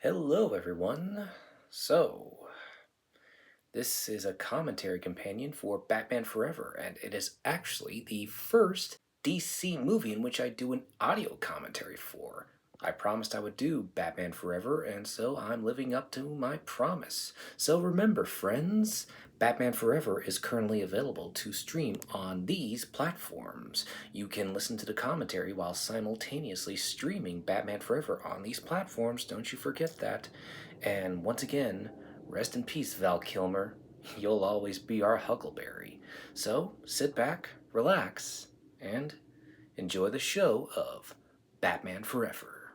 Hello, everyone. So, this is a commentary companion for Batman Forever, and it is actually the first DC movie in which I do an audio commentary for. I promised I would do Batman Forever, and so I'm living up to my promise. So remember, friends, Batman Forever is currently available to stream on these platforms. You can listen to the commentary while simultaneously streaming Batman Forever on these platforms. Don't you forget that. And once again, rest in peace, Val Kilmer. You'll always be our Huckleberry. So sit back, relax, and enjoy the show of Batman Forever.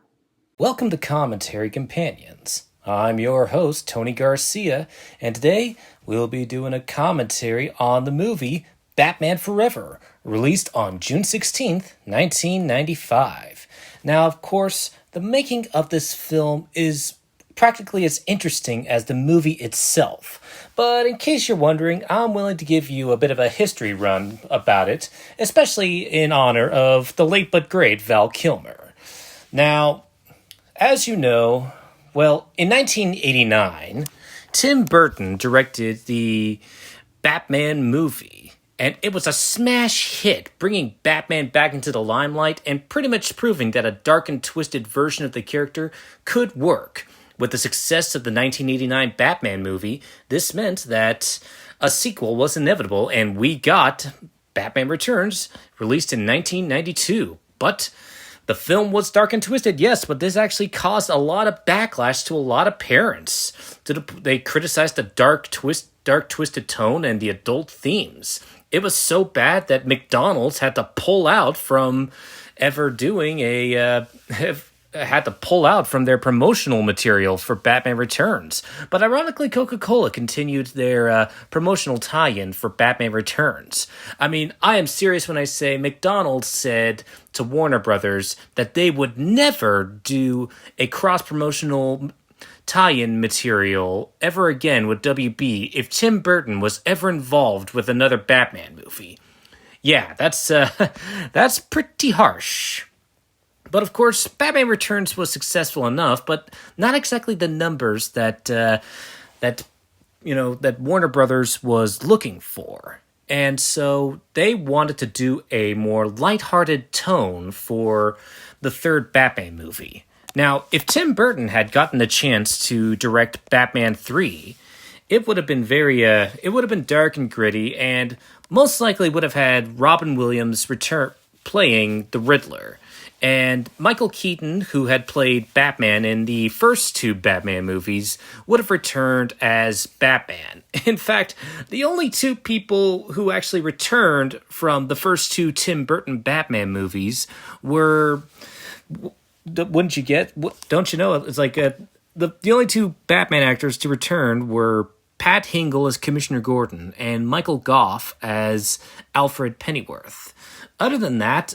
Welcome to Commentary Companions. I'm your host, Tony Garcia, and today we'll be doing a commentary on the movie Batman Forever, released on June 16th, 1995. Now, of course, the making of this film is practically as interesting as the movie itself. But in case you're wondering, I'm willing to give you a bit of a history run about it, especially in honor of the late but great Val Kilmer. Now, as you know, well, in 1989, Tim Burton directed the Batman movie, and it was a smash hit, bringing Batman back into the limelight and pretty much proving that a dark and twisted version of the character could work. With the success of the 1989 Batman movie, this meant that a sequel was inevitable, and we got Batman Returns, released in 1992. But the film was dark and twisted, yes, but this actually caused a lot of backlash to a lot of parents. They criticized the dark, twisted tone and the adult themes. It was so bad that McDonald's had to pull out from ever doing had to pull out from their promotional material for Batman Returns. But ironically, Coca-Cola continued their promotional tie-in for Batman Returns. I mean, I am serious when I say McDonald's said to Warner Brothers that they would never do a cross-promotional tie-in material ever again with WB if Tim Burton was ever involved with another Batman movie. Yeah, that's pretty harsh. But of course, Batman Returns was successful enough, but not exactly the numbers that Warner Brothers was looking for. And so they wanted to do a more lighthearted tone for the third Batman movie. Now, if Tim Burton had gotten the chance to direct Batman 3, it would have been it would have been dark and gritty, and most likely would have had Robin Williams playing the Riddler. And Michael Keaton, who had played Batman in the first two Batman movies, would have returned as Batman. In fact, the only two people who actually returned from the first two Tim Burton Batman movies were... Wouldn't you get? Don't you know? It's like the only two Batman actors to return were Pat Hingle as Commissioner Gordon and Michael Gough as Alfred Pennyworth. Other than that,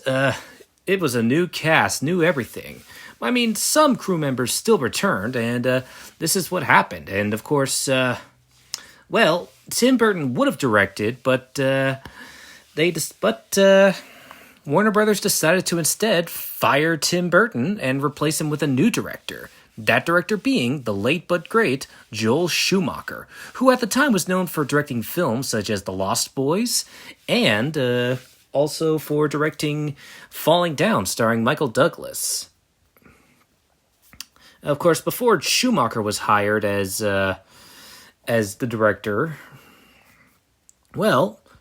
it was a new cast, new everything. I mean, some crew members still returned, and this is what happened. And of course, Tim Burton would have directed, but Warner Brothers decided to instead fire Tim Burton and replace him with a new director. That director being the late but great Joel Schumacher, who at the time was known for directing films such as The Lost Boys and also for directing Falling Down, starring Michael Douglas. Of course, before Schumacher was hired as the director,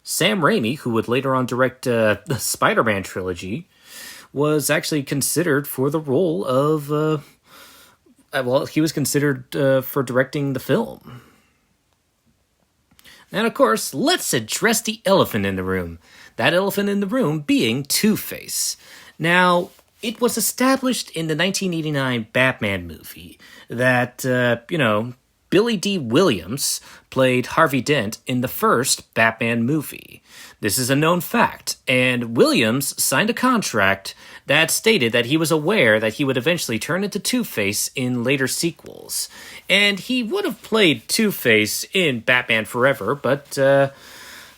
Sam Raimi, who would later on direct the Spider-Man trilogy, was actually considered for the role of... he was considered for directing the film. And of course, let's address the elephant in the room. That elephant in the room being Two-Face. Now, it was established in the 1989 Batman movie that, Billy D. Williams played Harvey Dent in the first Batman movie. This is a known fact, and Williams signed a contract that stated that he was aware that he would eventually turn into Two-Face in later sequels. And he would have played Two-Face in Batman Forever, but the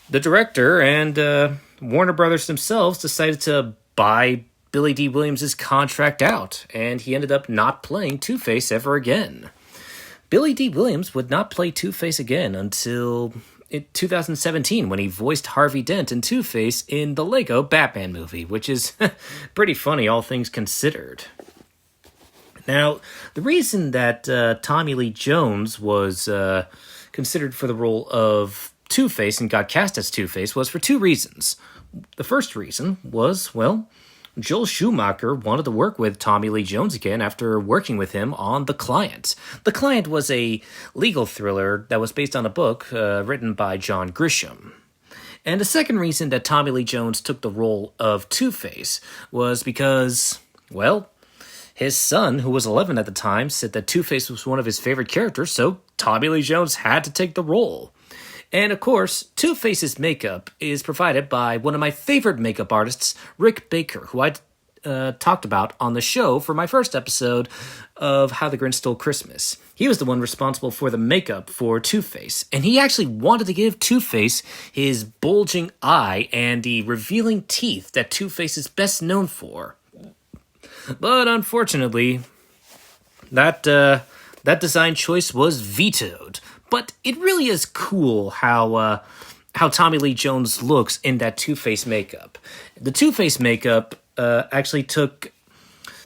director and Warner Brothers themselves decided to buy Billy D. Williams' contract out, and he ended up not playing Two-Face ever again. Billy D. Williams would not play Two-Face again until 2017 when he voiced Harvey Dent in Two-Face in the Lego Batman movie, which is pretty funny, all things considered. Now, the reason that Tommy Lee Jones was considered for the role of Two-Face and got cast as Two-Face was for two reasons. The first reason was, well, Joel Schumacher wanted to work with Tommy Lee Jones again after working with him on The Client. The Client was a legal thriller that was based on a book written by John Grisham. And the second reason that Tommy Lee Jones took the role of Two-Face was because, well, his son, who was 11 at the time, said that Two-Face was one of his favorite characters, so Tommy Lee Jones had to take the role. And of course, Two-Face's makeup is provided by one of my favorite makeup artists, Rick Baker, who I talked about on the show for my first episode of How the Grinch Stole Christmas. He was the one responsible for the makeup for Two-Face, and he actually wanted to give Two-Face his bulging eye and the revealing teeth that Two-Face is best known for. But unfortunately, that design choice was vetoed. But it really is cool how Tommy Lee Jones looks in that Two-Face makeup. The Two-Face makeup actually took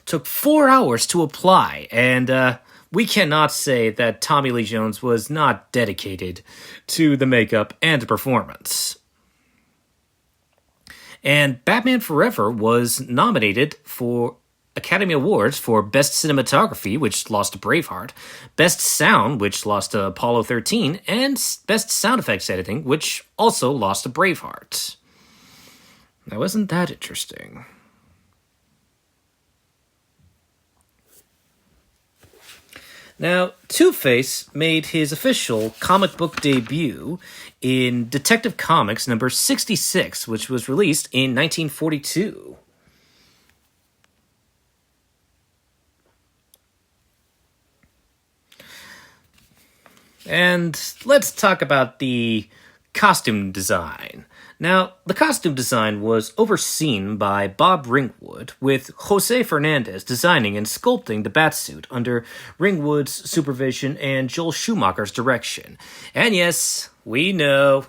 4 hours to apply, and we cannot say that Tommy Lee Jones was not dedicated to the makeup and the performance. And Batman Forever was nominated for Academy Awards for Best Cinematography, which lost to Braveheart, Best Sound, which lost to Apollo 13, and Best Sound Effects Editing, which also lost to Braveheart. Now, isn't that interesting? Now, Two-Face made his official comic book debut in Detective Comics number 66, which was released in 1942. And let's talk about the costume design. Now, the costume design was overseen by Bob Ringwood, with Jose Fernandez designing and sculpting the Batsuit under Ringwood's supervision and Joel Schumacher's direction. And yes, I know,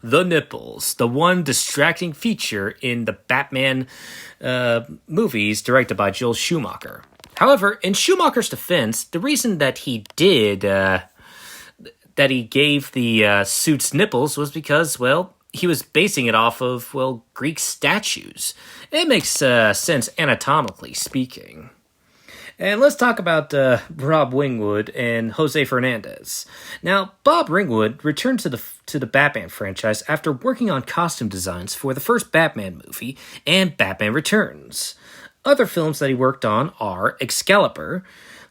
the nipples, the one distracting feature in the Batman movies directed by Joel Schumacher. However, in Schumacher's defense, the reason that he did that he gave the suit's nipples was because, well, he was basing it off of, well, Greek statues. It makes sense anatomically speaking. And let's talk about Bob Ringwood and Jose Fernandez. Now, Bob Ringwood returned to the Batman franchise after working on costume designs for the first Batman movie and Batman Returns. Other films that he worked on are Excalibur,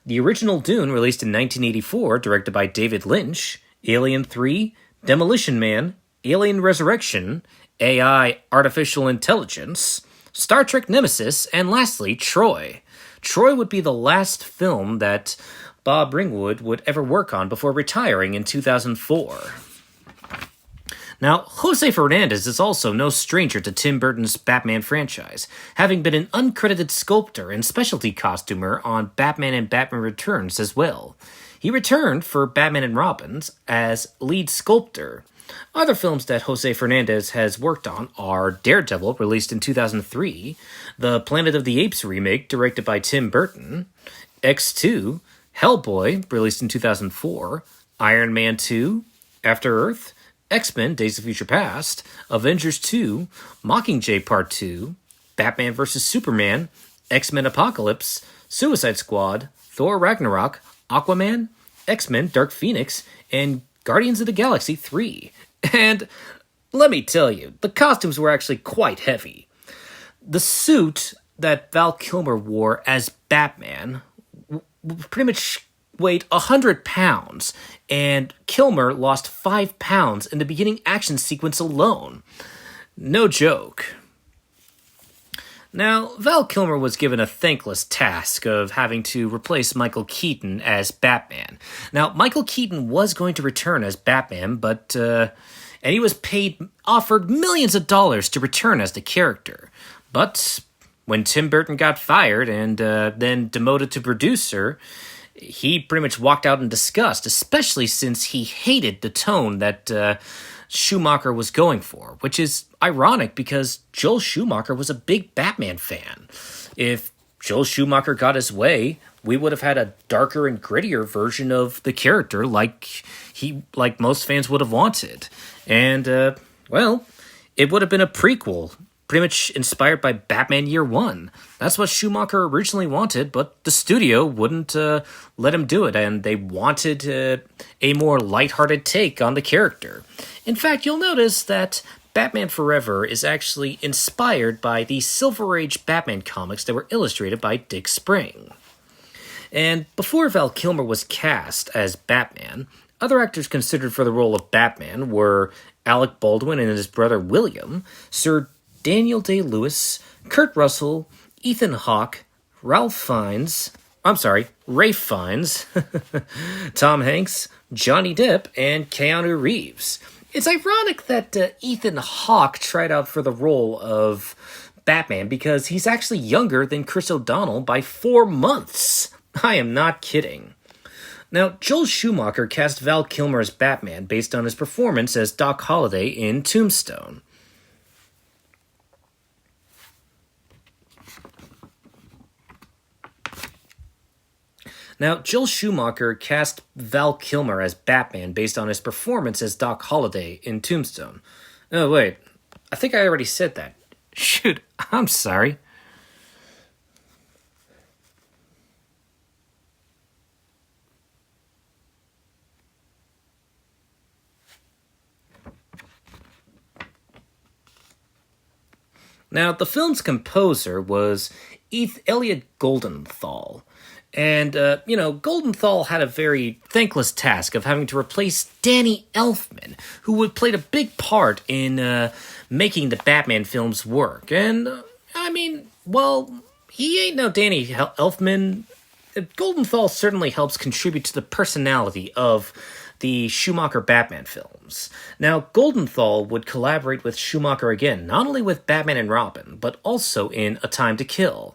the original Dune released in 1984, directed by David Lynch, Alien 3, Demolition Man, Alien Resurrection, AI Artificial Intelligence, Star Trek Nemesis, and lastly, Troy. Troy would be the last film that Bob Ringwood would ever work on before retiring in 2004. Now, Jose Fernandez is also no stranger to Tim Burton's Batman franchise, having been an uncredited sculptor and specialty costumer on Batman and Batman Returns as well. He returned for Batman and Robins as lead sculptor. Other films that Jose Fernandez has worked on are Daredevil, released in 2003, the Planet of the Apes remake, directed by Tim Burton, X2, Hellboy, released in 2004, Iron Man 2, After Earth, X-Men Days of Future Past, Avengers 2, Mockingjay Part 2, Batman vs. Superman, X-Men Apocalypse, Suicide Squad, Thor Ragnarok, Aquaman, X-Men Dark Phoenix, and Guardians of the Galaxy 3. And let me tell you, the costumes were actually quite heavy. The suit that Val Kilmer wore as Batman pretty much weighed 100 pounds, and Kilmer lost 5 pounds in the beginning action sequence alone. No joke. Now, Val Kilmer was given a thankless task of having to replace Michael Keaton as Batman. Now, Michael Keaton was going to return as Batman, but and he was offered millions of dollars to return as the character. But, when Tim Burton got fired and then demoted to producer, he pretty much walked out in disgust, especially since he hated the tone that Schumacher was going for, which is ironic because Joel Schumacher was a big Batman fan. If Joel Schumacher got his way, we would have had a darker and grittier version of the character like most fans would have wanted. And, well, it would have been a prequel, pretty much inspired by Batman Year One. That's what Schumacher originally wanted, but the studio wouldn't let him do it, and they wanted a more lighthearted take on the character. In fact, you'll notice that Batman Forever is actually inspired by the Silver Age Batman comics that were illustrated by Dick Spring. And before Val Kilmer was cast as Batman, other actors considered for the role of Batman were Alec Baldwin and his brother William, Sir Daniel Day-Lewis, Kurt Russell, Ethan Hawke, Rafe Fiennes, Tom Hanks, Johnny Depp, and Keanu Reeves. It's ironic that Ethan Hawke tried out for the role of Batman because he's actually younger than Chris O'Donnell by 4 months. I am not kidding. Now, Joel Schumacher cast Val Kilmer as Batman based on his performance as Doc Holliday in Tombstone. Now, Joel Schumacher cast Val Kilmer as Batman based on his performance as Doc Holliday in Tombstone. Oh, wait. I think I already said that. Shoot, I'm sorry. Now, the film's composer was Elliot Goldenthal. And, Goldenthal had a very thankless task of having to replace Danny Elfman, who had played a big part in making the Batman films work. And, he ain't no Danny Elfman. Goldenthal certainly helps contribute to the personality of the Schumacher Batman films. Now, Goldenthal would collaborate with Schumacher again, not only with Batman and Robin, but also in A Time to Kill.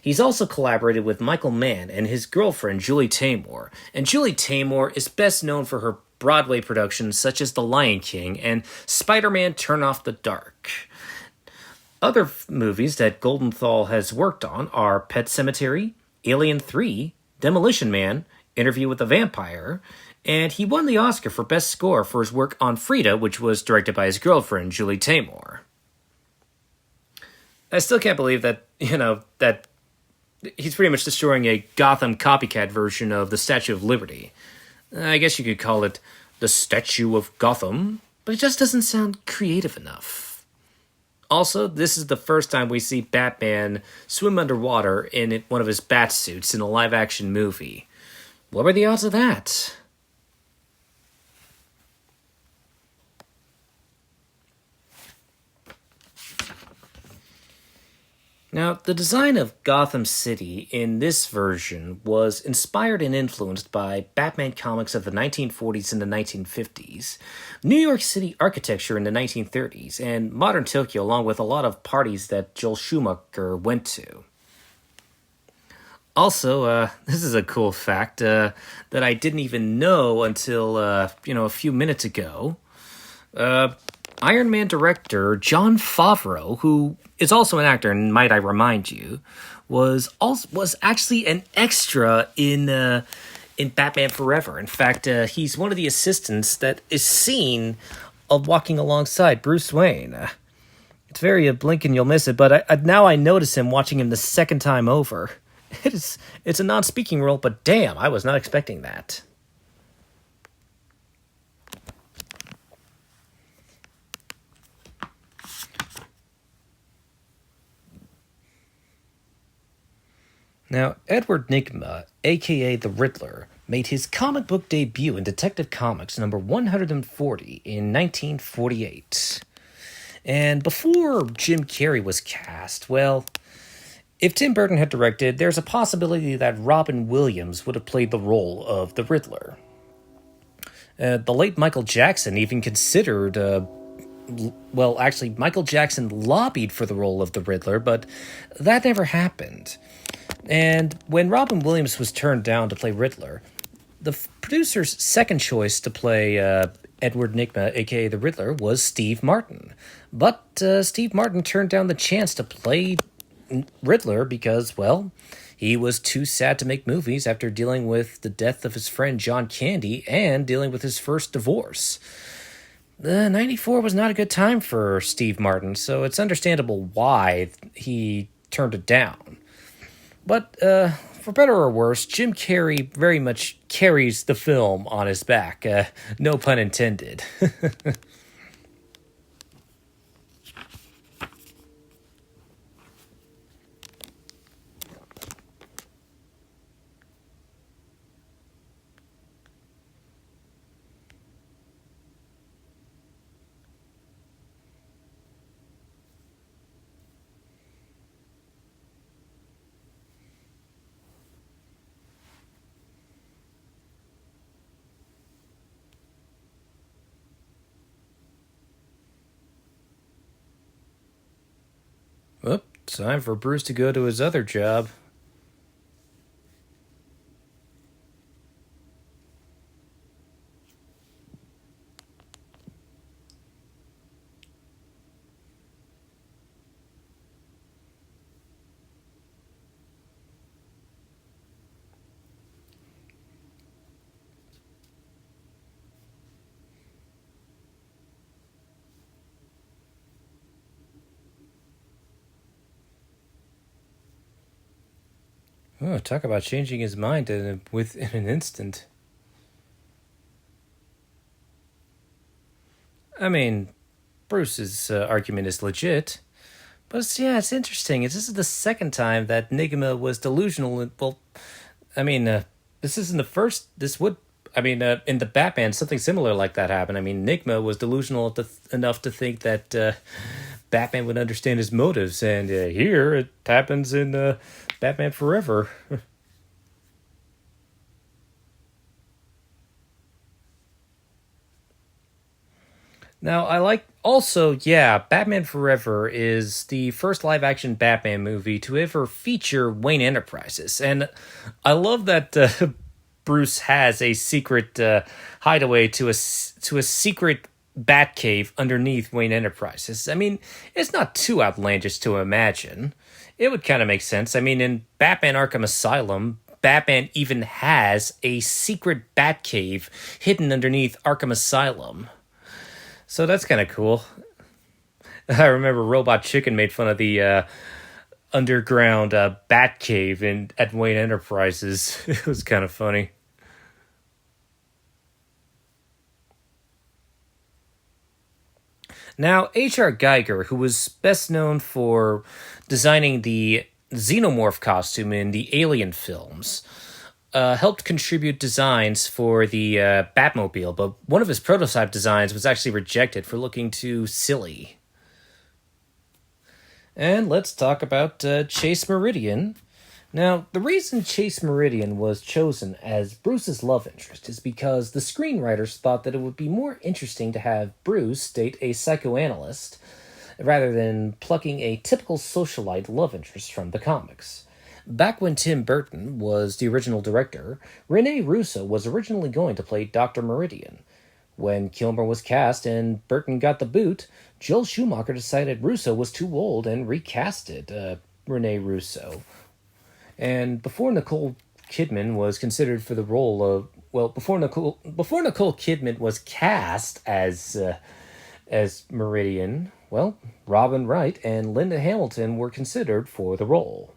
He's also collaborated with Michael Mann and his girlfriend, Julie Taymor. And Julie Taymor is best known for her Broadway productions such as The Lion King and Spider-Man Turn Off the Dark. Other movies that Goldenthal has worked on are Pet Sematary, Alien 3, Demolition Man, Interview with the Vampire, and he won the Oscar for Best Score for his work on Frida, which was directed by his girlfriend, Julie Taymor. I still can't believe that, that he's pretty much destroying a Gotham copycat version of the Statue of Liberty. I guess you could call it the Statue of Gotham, but it just doesn't sound creative enough. Also, this is the first time we see Batman swim underwater in one of his bat suits in a live-action movie. What were the odds of that? Now, the design of Gotham City in this version was inspired and influenced by Batman comics of the 1940s and the 1950s, New York City architecture in the 1930s, and modern Tokyo, along with a lot of parties that Joel Schumacher went to. Also, this is a cool fact that I didn't even know until, a few minutes ago. Iron Man director Jon Favreau, who is also an actor, and might I remind you, was actually an extra in Batman Forever. In fact, he's one of the assistants that is seen walking alongside Bruce Wayne. It's very a blink and you'll miss it, but now I notice him watching him the second time over. It's a non-speaking role, but damn, I was not expecting that. Now, Edward Nygma, a.k.a. the Riddler, made his comic book debut in Detective Comics number 140 in 1948. And before Jim Carrey was cast, well, if Tim Burton had directed, there's a possibility that Robin Williams would have played the role of the Riddler. The late Michael Jackson even considered well, actually, Michael Jackson lobbied for the role of the Riddler, but that never happened. And when Robin Williams was turned down to play Riddler, the producer's second choice to play Edward Nygma, aka the Riddler, was Steve Martin. But Steve Martin turned down the chance to play Riddler because, well, he was too sad to make movies after dealing with the death of his friend John Candy and dealing with his first divorce. 94 was not a good time for Steve Martin, so it's understandable why he turned it down. But, for better or worse, Jim Carrey very much carries the film on his back. No pun intended. Well, time for Bruce to go to his other job. Oh, talk about changing his mind within an instant. I mean, Bruce's argument is legit. But it's interesting. This is the second time that Nygma was delusional. Well, I mean, this isn't the first. This would, in the Batman, something similar like that happened. I mean, Nygma was delusional enough to think that Batman would understand his motives, and here it happens in Batman Forever. Now, I like also, yeah, Batman Forever is the first live action Batman movie to ever feature Wayne Enterprises. And I love that Bruce has a secret hideaway to a secret Batcave underneath Wayne Enterprises. I mean, it's not too outlandish to imagine. It would kind of make sense. I mean, in Batman Arkham Asylum, Batman even has a secret Batcave hidden underneath Arkham Asylum. So that's kind of cool. I remember Robot Chicken made fun of the underground bat cave at Wayne Enterprises. It was kind of funny. Now, H.R. Geiger, who was best known for designing the Xenomorph costume in the Alien films, helped contribute designs for the Batmobile, but one of his prototype designs was actually rejected for looking too silly. And let's talk about Chase Meridian. Now, the reason Chase Meridian was chosen as Bruce's love interest is because the screenwriters thought that it would be more interesting to have Bruce date a psychoanalyst rather than plucking a typical socialite love interest from the comics. Back when Tim Burton was the original director, Rene Russo was originally going to play Dr. Meridian. When Kilmer was cast and Burton got the boot, Joel Schumacher decided Russo was too old and recasted Rene Russo. And before Nicole Kidman was considered for the role of before Nicole Kidman was cast as Meridian, well, Robin Wright and Linda Hamilton were considered for the role.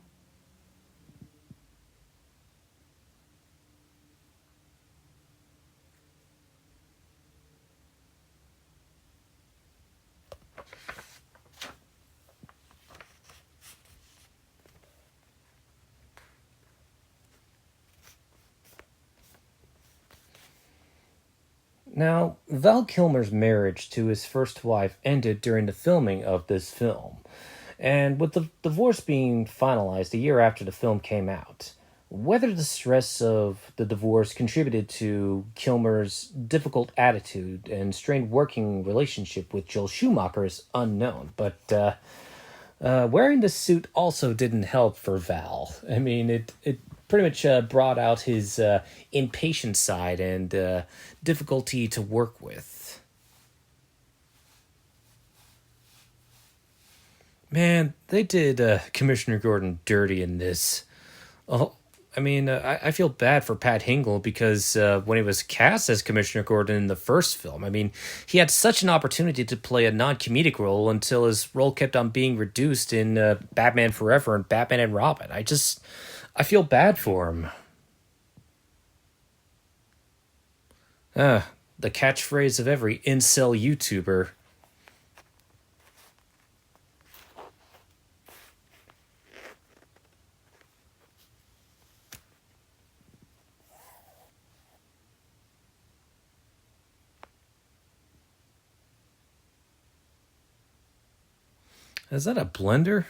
Now, Val Kilmer's marriage to his first wife ended during the filming of this film, and with the divorce being finalized a year after the film came out. whether the stress of the divorce contributed to Kilmer's difficult attitude and strained working relationship with Joel Schumacher is unknown, but wearing the suit also didn't help for Val. I mean, it pretty much brought out his impatient side and difficulty to work with. Man, they did Commissioner Gordon dirty in this. Oh, I mean, I feel bad for Pat Hingle because when he was cast as Commissioner Gordon in the first film, I mean, he had such an opportunity to play a non-comedic role until his role kept on being reduced in Batman Forever and Batman and Robin. I feel bad for him. The catchphrase of every incel YouTuber. Is that a blender?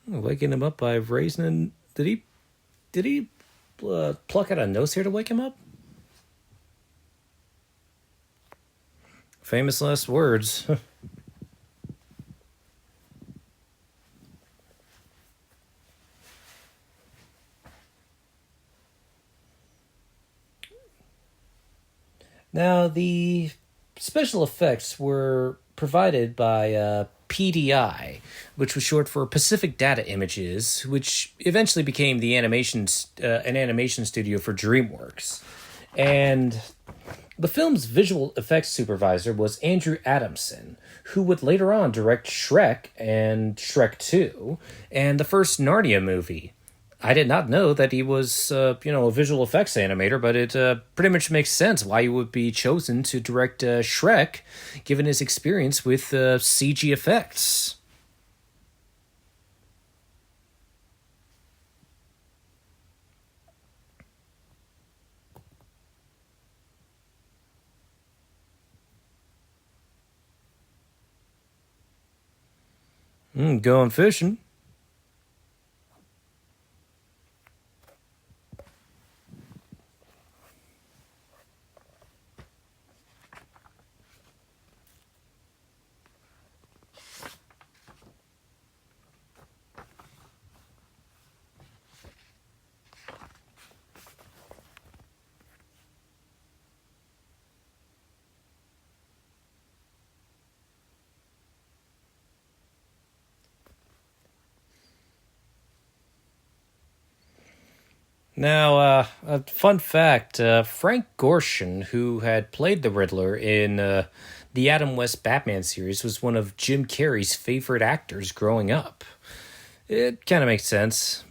Waking him up by raising. Did he pluck out a nose here to wake him up? Famous last words. Now, the special effects were provided by PDI, which was short for Pacific Data Images, which eventually became an animation studio for DreamWorks. And the film's visual effects supervisor was Andrew Adamson, who would later on direct Shrek and Shrek 2 and the first Narnia movie. I did not know that he was, a visual effects animator, but it pretty much makes sense why he would be chosen to direct Shrek, given his experience with CG effects. Going fishing. Now, a fun fact Frank Gorshin, who had played the Riddler in the Adam West Batman series, was one of Jim Carrey's favorite actors growing up. It kind of makes sense.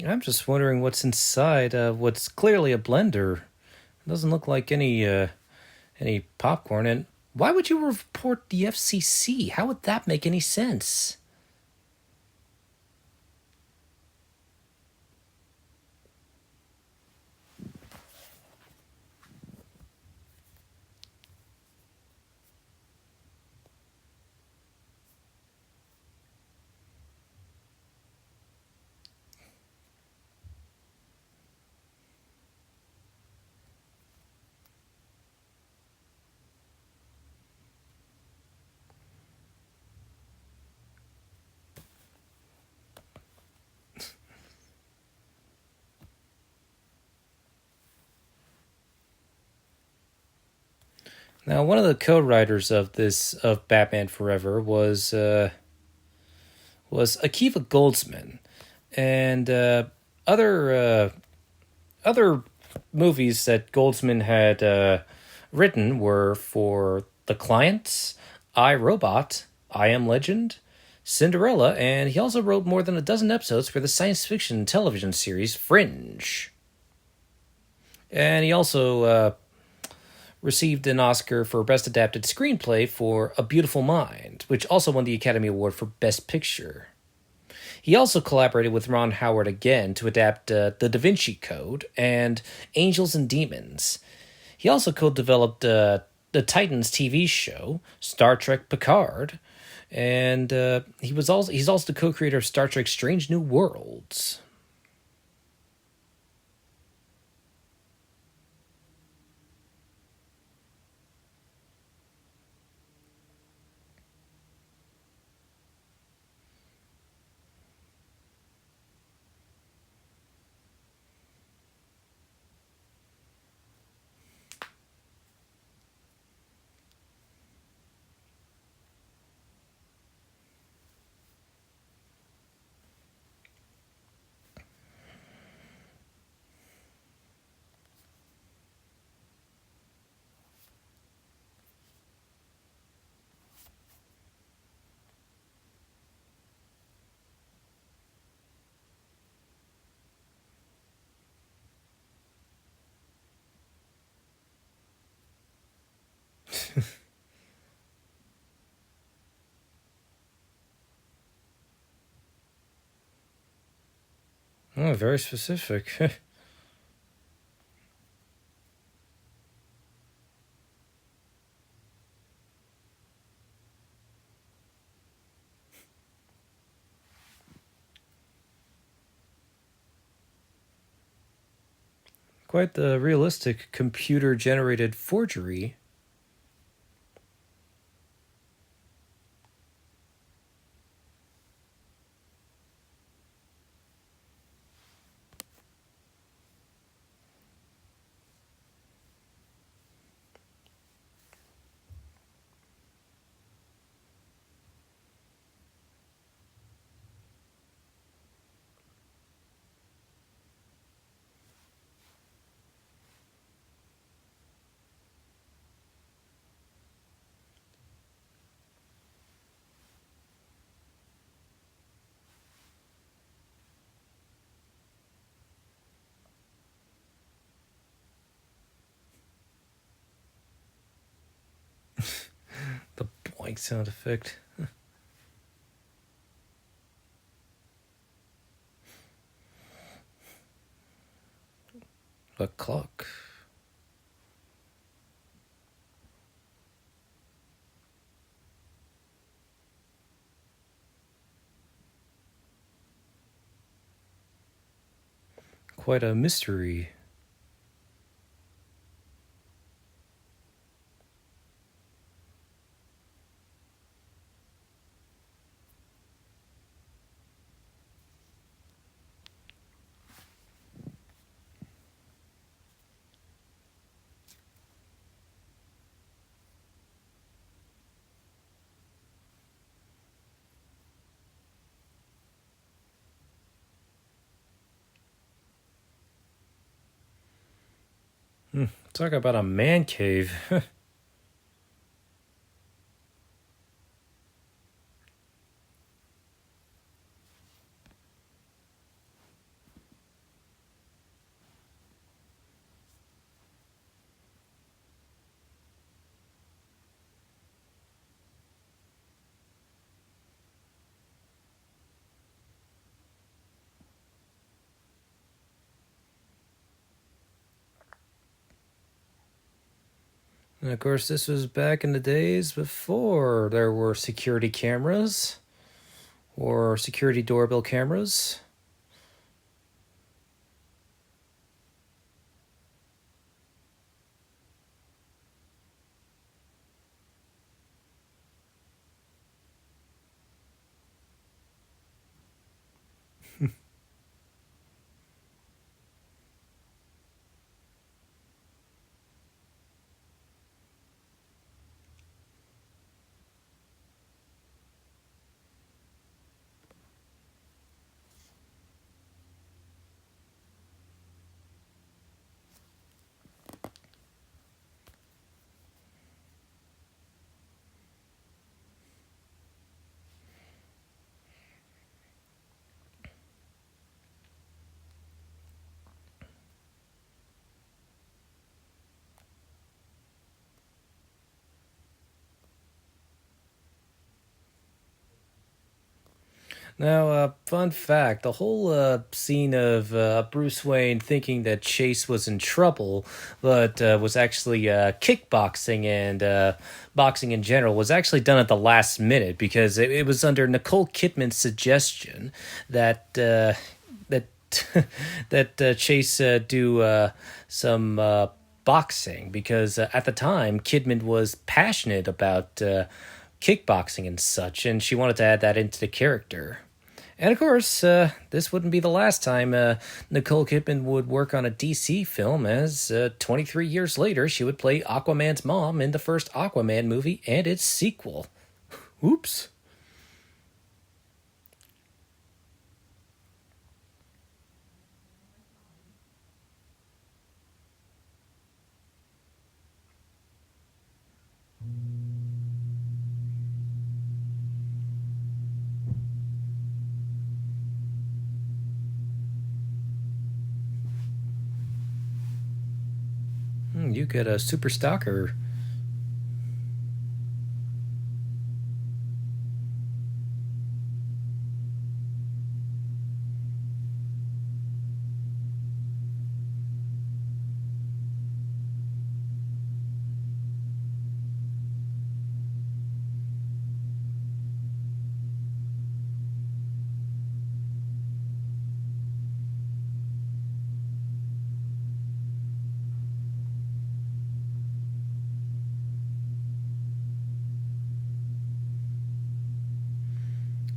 I'm just wondering what's inside what's clearly a blender. It doesn't look like any popcorn. And why would you report the FCC? How would that make any sense? Now, one of the co-writers of this of Batman Forever was Akiva Goldsman, and other movies that Goldsman had written were for The Clients, I, Robot, I Am Legend, Cinderella, and he also wrote more than a dozen episodes for the science fiction television series Fringe. And he also received an Oscar for Best Adapted Screenplay for A Beautiful Mind, which also won the Academy Award for Best Picture. He also collaborated with Ron Howard again to adapt The Da Vinci Code and Angels and Demons. He also co-developed the Titans TV show, Star Trek Picard, and he's also the co-creator of Star Trek Strange New Worlds. Oh, very specific. Quite the realistic computer-generated forgery. The blank sound effect. A clock. Quite a mystery. Talk about a man cave. And of course, this was back in the days before there were security cameras or security doorbell cameras. Now, fun fact, the whole scene of Bruce Wayne thinking that Chase was in trouble, but was actually kickboxing and boxing in general, was actually done at the last minute because it was under Nicole Kidman's suggestion that that that Chase do some boxing because at the time Kidman was passionate about kickboxing and such, and she wanted to add that into the character. And of course, this wouldn't be the last time Nicole Kidman would work on a DC film, as 23 years later, she would play Aquaman's mom in the first Aquaman movie and its sequel. Oops. You get a super stalker.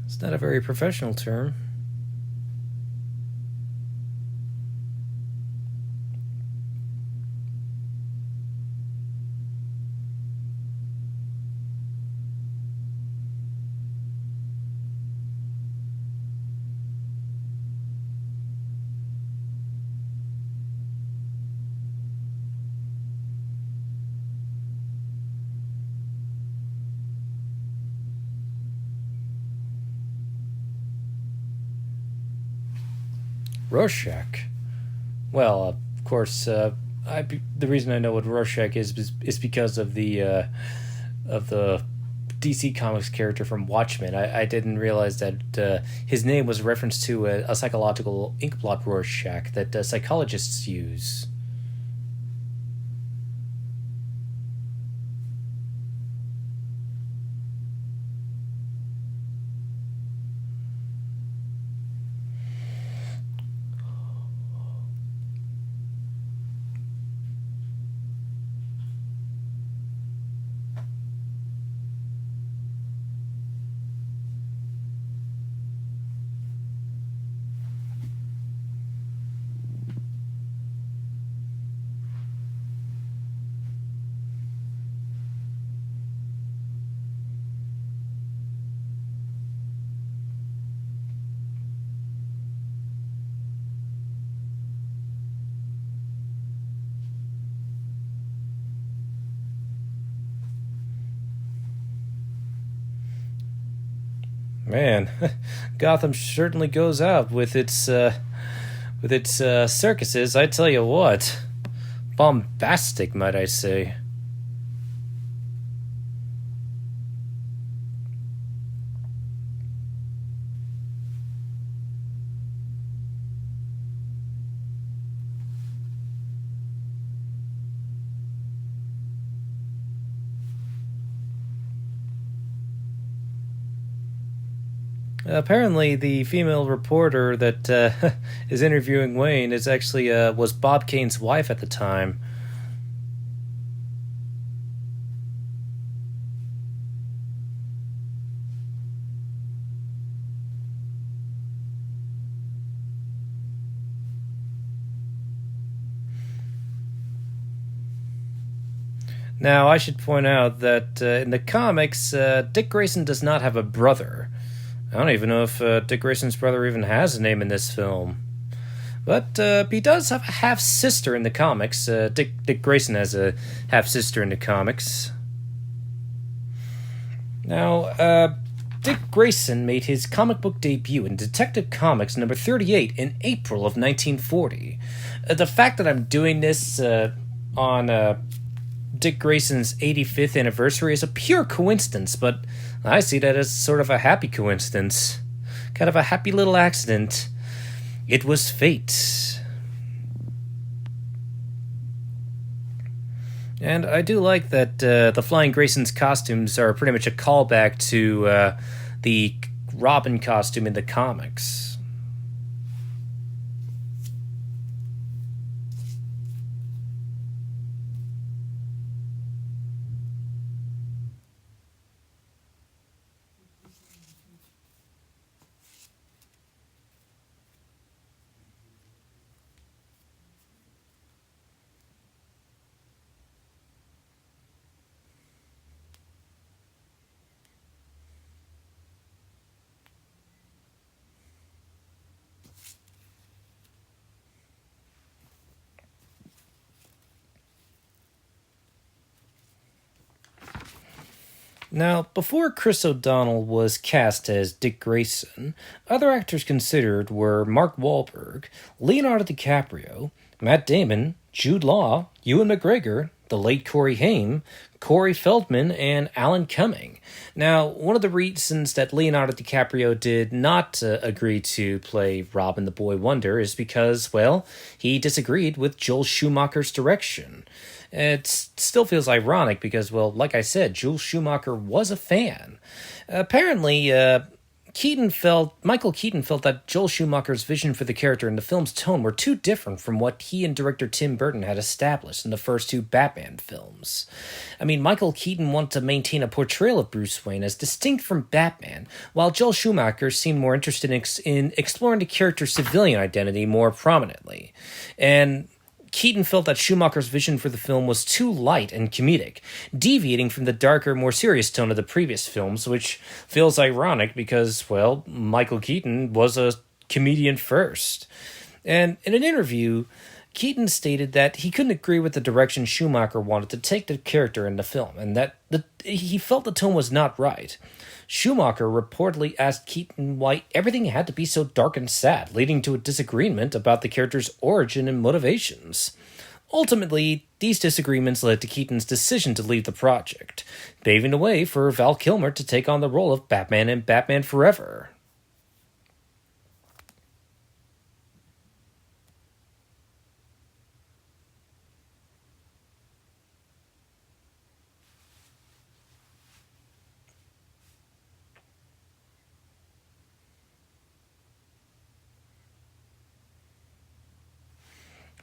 It's not a very professional term. Rorschach. Well, of course, the reason I know what Rorschach is because of the DC Comics character from Watchmen. I didn't realize that his name was a reference to a psychological inkblot Rorschach that psychologists use. Man, Gotham certainly goes out with its circuses. I tell you what, bombastic, might I say. Apparently, the female reporter that is interviewing Wayne is actually was Bob Kane's wife at the time. Now, I should point out that in the comics, Dick Grayson does not have a brother. I don't even know if Dick Grayson's brother even has a name in this film. But he does have a half sister in the comics. Dick Grayson has a half sister in the comics. Now, Dick Grayson made his comic book debut in Detective Comics number 38 in April of 1940. The fact that I'm doing this on Dick Grayson's 85th anniversary is a pure coincidence, but I see that as sort of a happy coincidence. kind of a happy little accident. It was fate. And I do like that the Flying Grayson's costumes are pretty much a callback to the Robin costume in the comics. Now, before Chris O'Donnell was cast as Dick Grayson, other actors considered were Mark Wahlberg, Leonardo DiCaprio, Matt Damon, Jude Law, Ewan McGregor, the late Corey Haim, Corey Feldman, and Alan Cumming. Now, one of the reasons that Leonardo DiCaprio did not agree to play Robin the Boy Wonder is because, well, he disagreed with Joel Schumacher's direction. It still feels ironic because, well, like I said, Joel Schumacher was a fan. Apparently, Michael Keaton felt that Joel Schumacher's vision for the character and the film's tone were too different from what he and director Tim Burton had established in the first two Batman films. I mean, Michael Keaton wanted to maintain a portrayal of Bruce Wayne as distinct from Batman, while Joel Schumacher seemed more interested in exploring the character's civilian identity more prominently. And Keaton felt that Schumacher's vision for the film was too light and comedic, deviating from the darker, more serious tone of the previous films, which feels ironic because, well, Michael Keaton was a comedian first. And in an interview, Keaton stated that he couldn't agree with the direction Schumacher wanted to take the character in the film, and that he felt the tone was not right. Schumacher reportedly asked Keaton why everything had to be so dark and sad, leading to a disagreement about the character's origin and motivations. Ultimately, these disagreements led to Keaton's decision to leave the project, paving the way for Val Kilmer to take on the role of Batman in Batman Forever.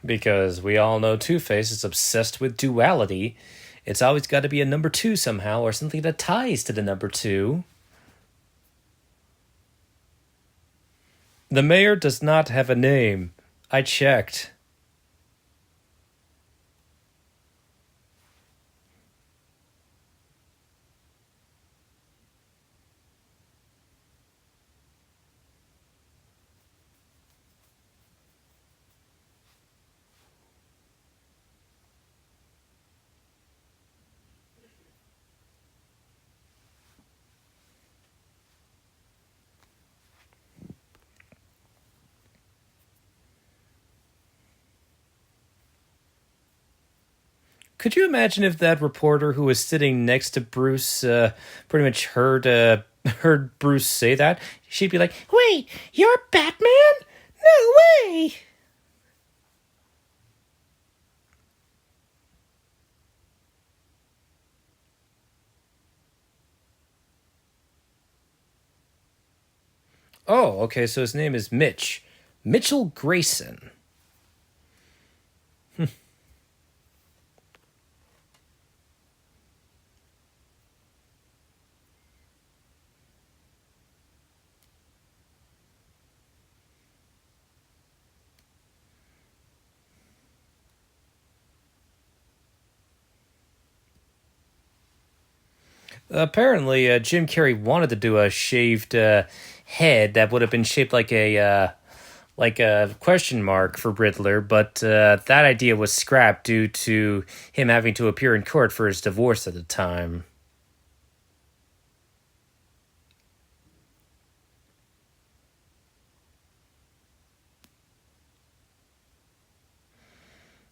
Because we all know Two-Face is obsessed with duality. It's always got to be a number two somehow, or something that ties to the number two. The mayor does not have a name. I checked. Could you imagine if that reporter who was sitting next to Bruce pretty much heard Bruce say that? She'd be like, "Wait, you're Batman? No way!" Oh, okay, so his name is Mitch. Mitchell Grayson. Apparently, Jim Carrey wanted to do a shaved head that would have been shaped like a question mark for Riddler, but that idea was scrapped due to him having to appear in court for his divorce at the time.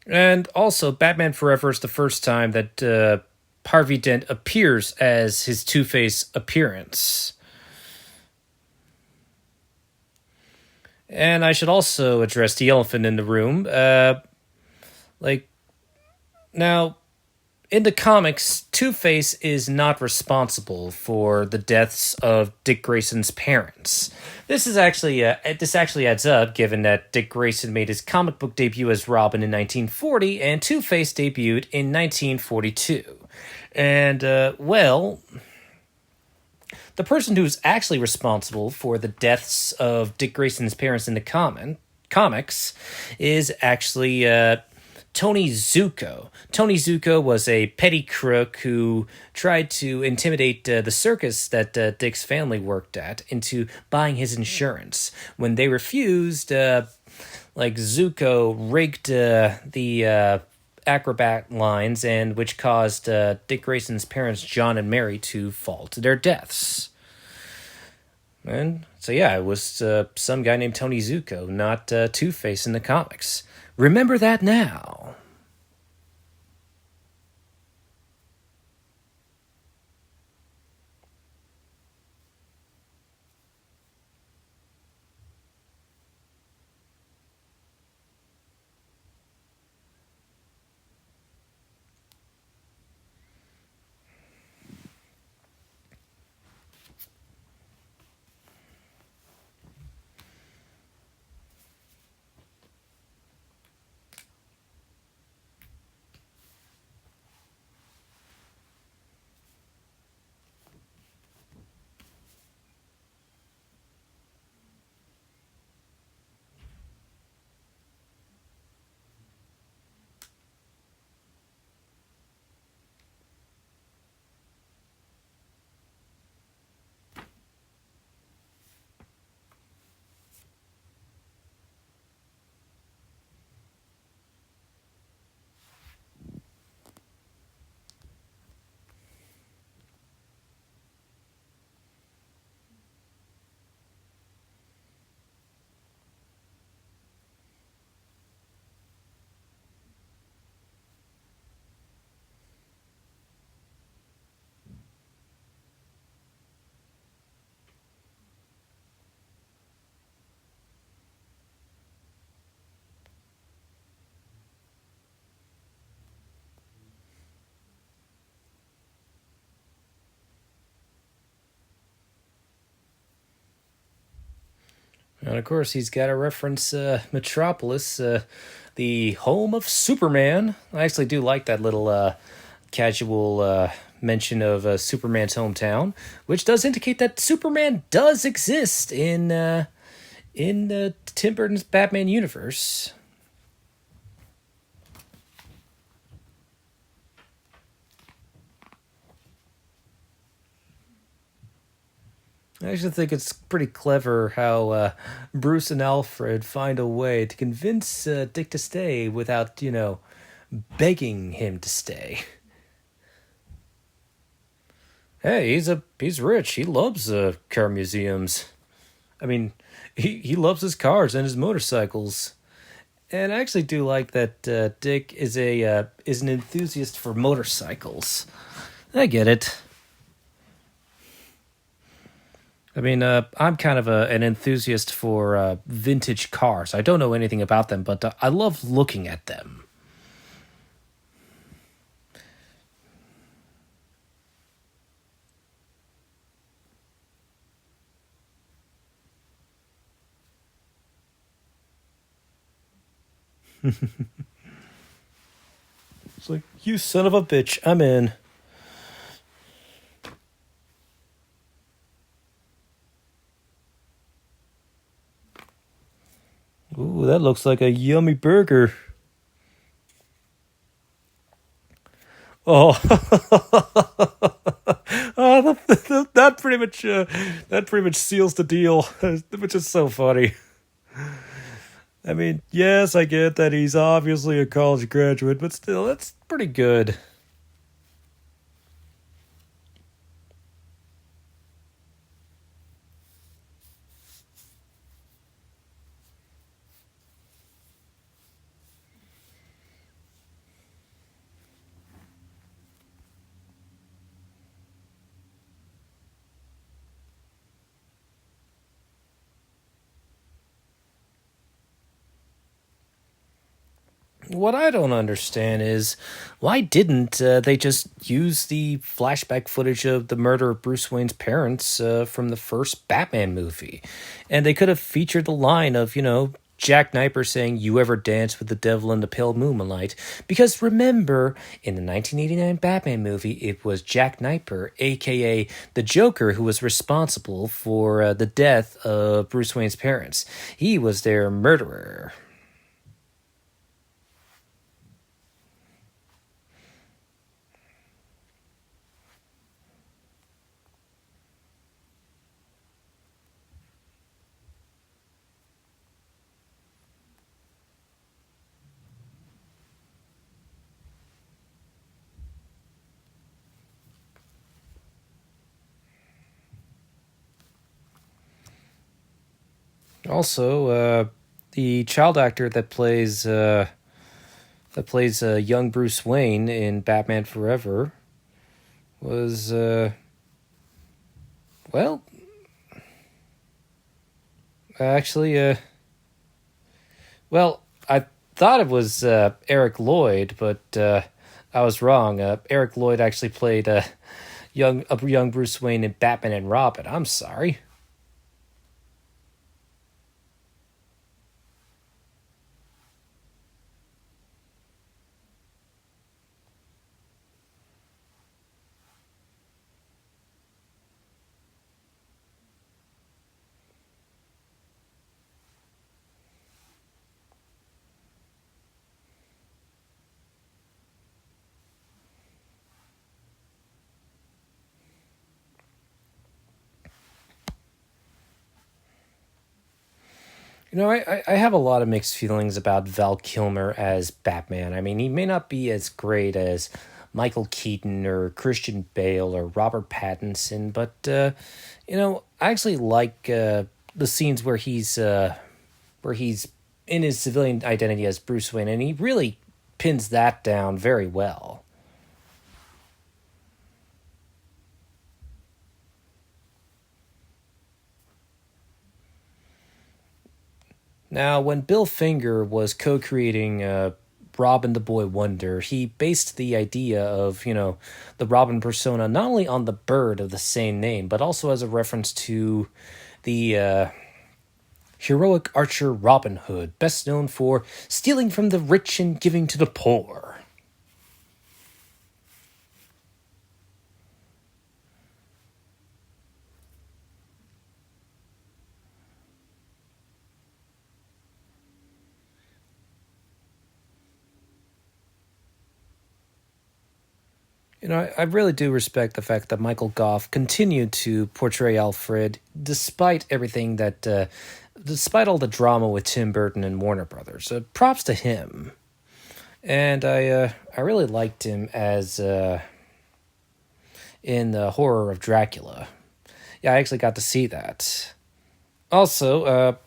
And also, Batman Forever is the first time that Harvey Dent appears as his Two-Face appearance. And I should also address the elephant in the room. Like, now, in the comics, Two Face is not responsible for the deaths of Dick Grayson's parents. This actually adds up, given that Dick Grayson made his comic book debut as Robin in 1940, and Two Face debuted in 1942. And the person who's actually responsible for the deaths of Dick Grayson's parents in the comics is actually Tony Zuko. Tony Zuko was a petty crook who tried to intimidate the circus that Dick's family worked at into buying his insurance. When they refused, Zuko rigged the acrobat lines, and which caused Dick Grayson's parents, John and Mary, to fall to their deaths. And so, yeah, it was some guy named Tony Zuko, not Two Face in the comics. Remember that now. And of course, he's got to reference Metropolis, the home of Superman. I actually do like that little casual mention of Superman's hometown, which does indicate that Superman does exist in Tim Burton's Batman universe. I actually think it's pretty clever how Bruce and Alfred find a way to convince Dick to stay without, begging him to stay. Hey, he's rich. He loves car museums. I mean, he loves his cars and his motorcycles. And I actually do like that Dick is an enthusiast for motorcycles. I get it. I mean, I'm kind of an enthusiast for vintage cars. I don't know anything about them, but I love looking at them. It's like, you son of a bitch, I'm in. Ooh, that looks like a yummy burger. Oh, oh, that pretty much seals the deal, which is so funny. I mean, yes, I get that he's obviously a college graduate, but still, that's pretty good. What I don't understand is why didn't they just use the flashback footage of the murder of Bruce Wayne's parents from the first Batman movie? And they could have featured the line of, Jack Napier saying, "You ever dance with the devil in the pale moonlight?" Because remember, in the 1989 Batman movie, it was Jack Napier, aka the Joker, who was responsible for the death of Bruce Wayne's parents. He was their murderer. Also, the child actor that plays young Bruce Wayne in Batman Forever was well, actually, I thought it was Eric Lloyd, but I was wrong. Eric Lloyd actually played young Bruce Wayne in Batman and Robin. I'm sorry. I have a lot of mixed feelings about Val Kilmer as Batman. I mean, he may not be as great as Michael Keaton or Christian Bale or Robert Pattinson, but I actually like the scenes where he's in his civilian identity as Bruce Wayne, and he really pins that down very well. Now, when Bill Finger was co-creating Robin the Boy Wonder, he based the idea of, the Robin persona not only on the bird of the same name, but also as a reference to the heroic archer Robin Hood, best known for stealing from the rich and giving to the poor. I really do respect the fact that Michael Goff continued to portray Alfred despite all the drama with Tim Burton and Warner Brothers. Props to him. And I really liked him as in the Horror of Dracula. Yeah, I actually got to see that. Also,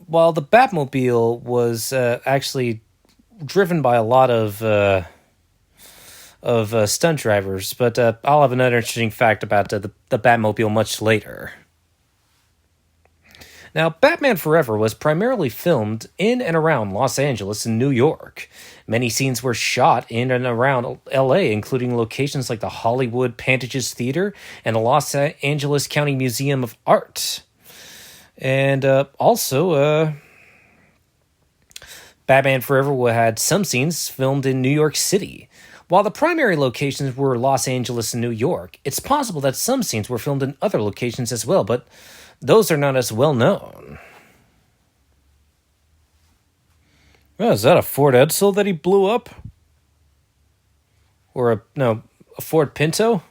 while the Batmobile was actually driven by a lot of stunt drivers, but I'll have another interesting fact about the Batmobile much later. Now, Batman Forever was primarily filmed in and around Los Angeles and New York. Many scenes were shot in and around LA, including locations like the Hollywood Pantages Theater and the Los Angeles County Museum of Art. And also, Batman Forever had some scenes filmed in New York City. While the primary locations were Los Angeles and New York, it's possible that some scenes were filmed in other locations as well, but those are not as well known. Oh, is that a Ford Edsel that he blew up? Or a Ford Pinto?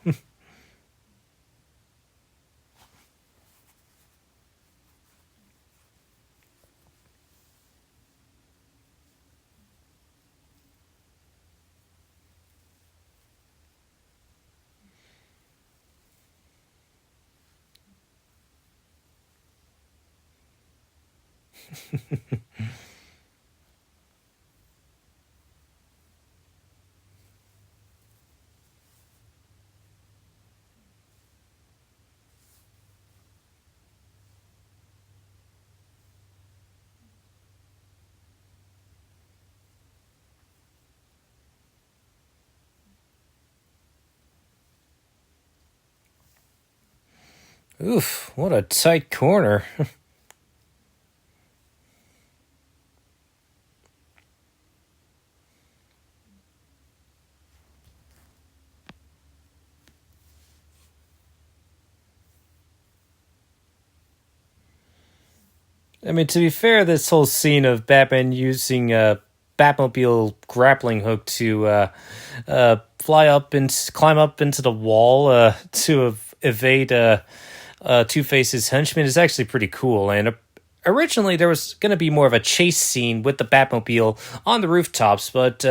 Oof, what a tight corner. I mean, to be fair, this whole scene of Batman using a Batmobile grappling hook to fly up and climb up into the wall to evade Two Face's henchman is actually pretty cool. And originally, there was going to be more of a chase scene with the Batmobile on the rooftops, but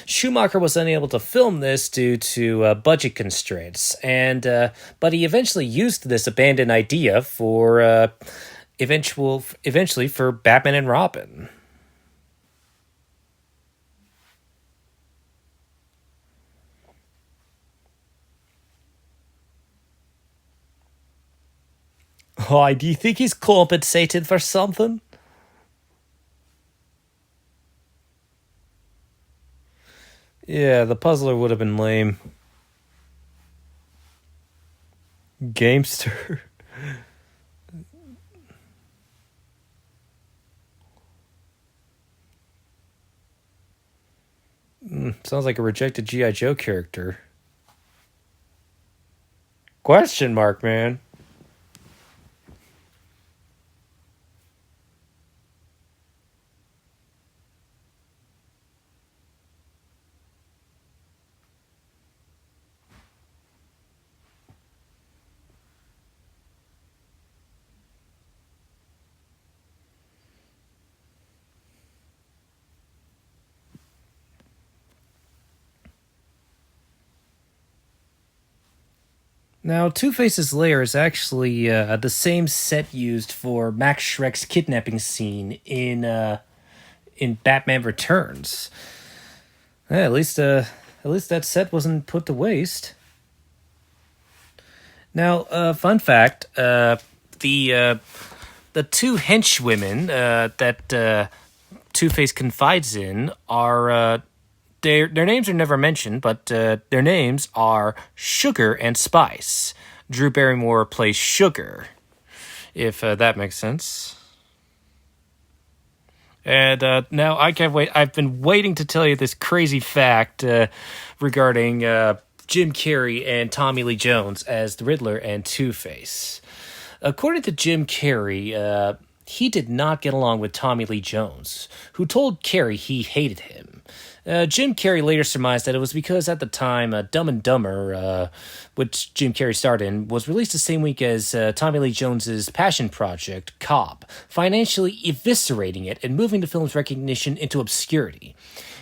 Schumacher was unable to film this due to budget constraints. And but he eventually used this abandoned idea for eventually for Batman and Robin. Why, do you think he's compensated for something? Yeah, the puzzler would have been lame. Gamester. Sounds like a rejected G.I. Joe character. Question mark, man. Now, Two Face's lair is actually the same set used for Max Shreck's kidnapping scene in Batman Returns. At least that set wasn't put to waste. Now, fun fact: the two henchwomen that Two Face confides in are their names are never mentioned, but their names are Sugar and Spice. Drew Barrymore plays Sugar, if that makes sense. And now I can't wait. I've been waiting to tell you this crazy fact regarding Jim Carrey and Tommy Lee Jones as the Riddler and Two Face. According to Jim Carrey, he did not get along with Tommy Lee Jones, who told Carrey he hated him. Jim Carrey later surmised that it was because at the time, Dumb and Dumber, which Jim Carrey starred in, was released the same week as Tommy Lee Jones's passion project, Cobb, financially eviscerating it and moving the film's recognition into obscurity.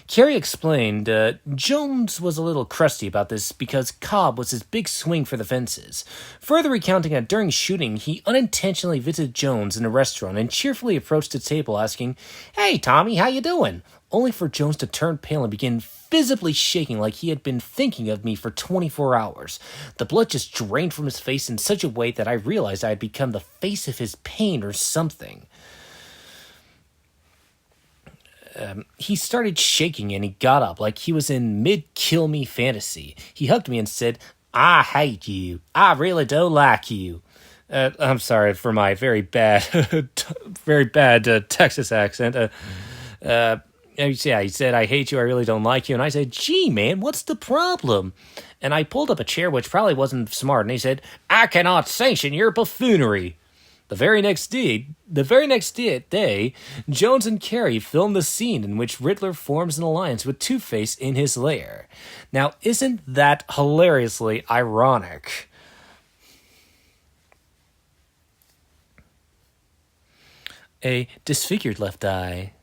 Carey explained Jones was a little crusty about this because Cobb was his big swing for the fences. Further recounting that during shooting, he unintentionally visited Jones in a restaurant and cheerfully approached the table asking, "Hey, Tommy, how you doing?" Only for Jones to turn pale and begin visibly shaking like he had been thinking of me for 24 hours. The blood just drained from his face in such a way that I realized I had become the face of his pain or something. He started shaking and he got up like he was in mid-kill me fantasy. He hugged me and said, "I hate you. I really don't like you." I'm sorry for my very bad, very bad Texas accent. Yeah, he said, "I hate you, I really don't like you." And I said, "Gee, man, what's the problem?" And I pulled up a chair, which probably wasn't smart, and he said, "I cannot sanction your buffoonery." The very next day, Jones and Carey filmed the scene in which Riddler forms an alliance with Two-Face in his lair. Now, isn't that hilariously ironic? A disfigured left eye.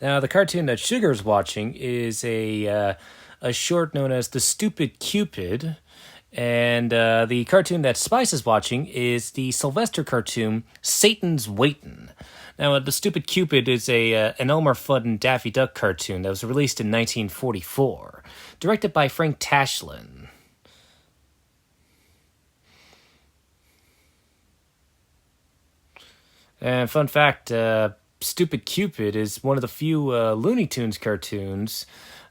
Now, the cartoon that Sugar's watching is a short known as The Stupid Cupid, and the cartoon that Spice is watching is the Sylvester cartoon Satan's Waitin'. Now, The Stupid Cupid is an Elmer Fudd and Daffy Duck cartoon that was released in 1944, directed by Frank Tashlin. And fun fact, Stupid Cupid is one of the few Looney Tunes cartoons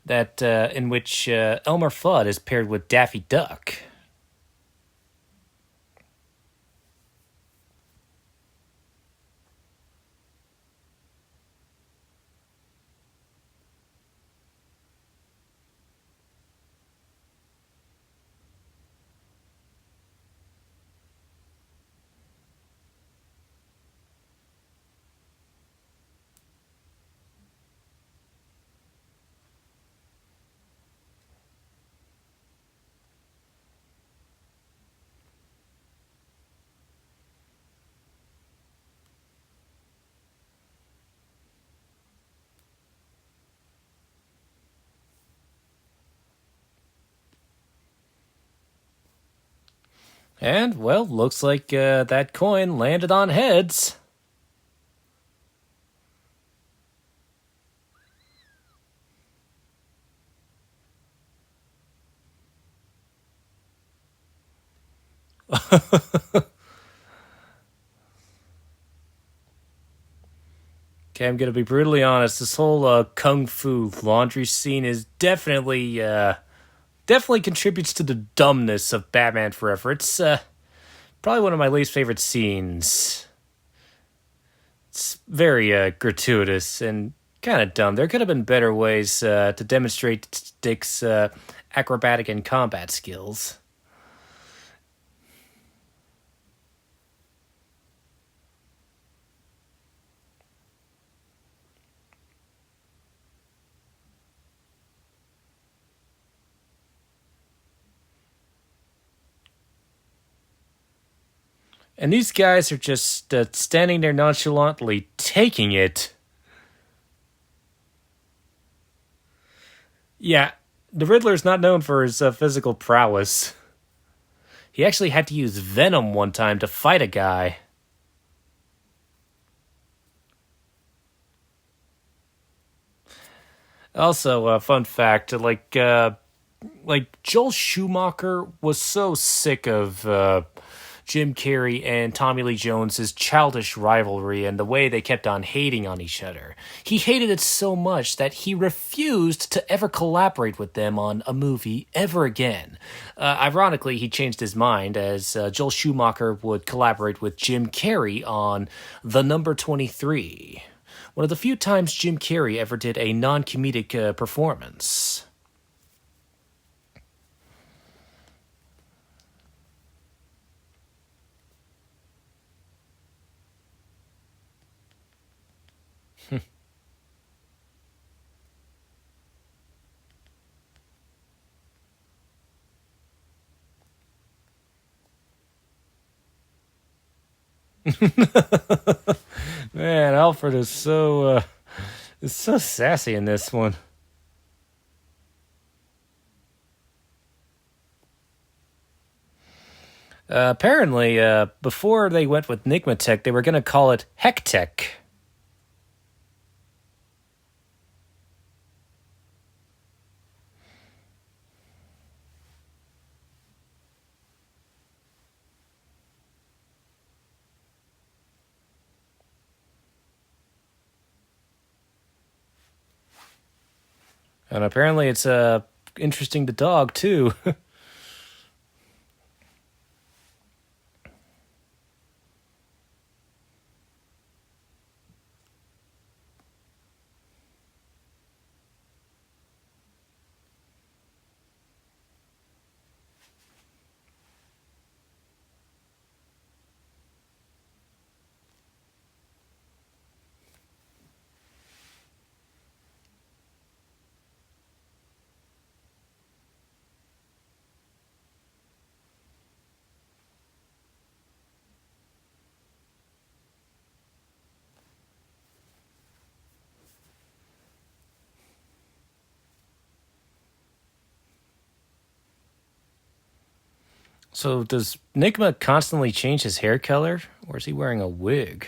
that in which Elmer Fudd is paired with Daffy Duck. And, well, looks like that coin landed on heads. Okay, I'm gonna be brutally honest. This whole kung fu laundry scene is definitely contributes to the dumbness of Batman Forever. It's probably one of my least favorite scenes. It's very gratuitous and kind of dumb. There could have been better ways to demonstrate Dick's acrobatic and combat skills. And these guys are just standing there nonchalantly taking it. Yeah, the Riddler's not known for his physical prowess. He actually had to use venom one time to fight a guy. Also, a fun fact, like Joel Schumacher was so sick of Jim Carrey and Tommy Lee Jones's childish rivalry and the way they kept on hating on each other. He hated it so much that he refused to ever collaborate with them on a movie ever again. Ironically, he changed his mind as Joel Schumacher would collaborate with Jim Carrey on The Number 23. One of the few times Jim Carrey ever did a non-comedic performance. Man, Alfred is so sassy in this one. Apparently, before they went with Nigmatech, they were going to call it Hectech. And apparently it's interesting to dog, too. So does Nigma constantly change his hair color, or is he wearing a wig?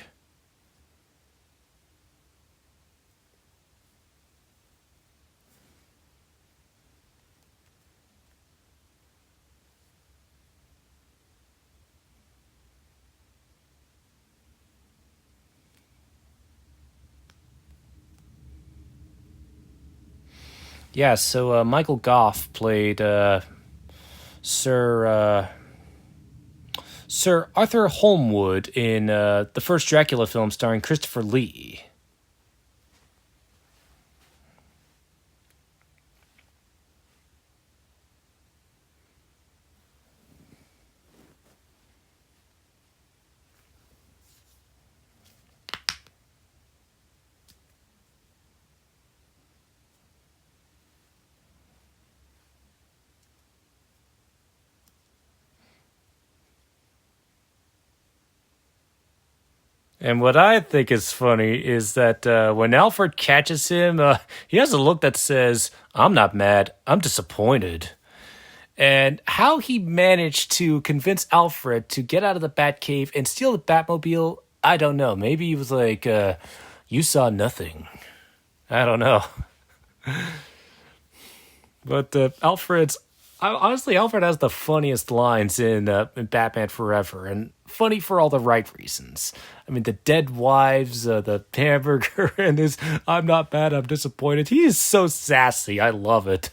Yeah, so Michael Goff played Sir Sir Arthur Holmwood in the first Dracula film starring Christopher Lee. And what I think is funny is that when Alfred catches him, he has a look that says, "I'm not mad, I'm disappointed." And how he managed to convince Alfred to get out of the Batcave and steal the Batmobile, I don't know. Maybe he was like, "You saw nothing." I don't know. But honestly, Alfred has the funniest lines in Batman Forever, and funny for all the right reasons. I mean, the dead wives, the hamburger, and his "I'm not mad, I'm disappointed." He is so sassy. I love it.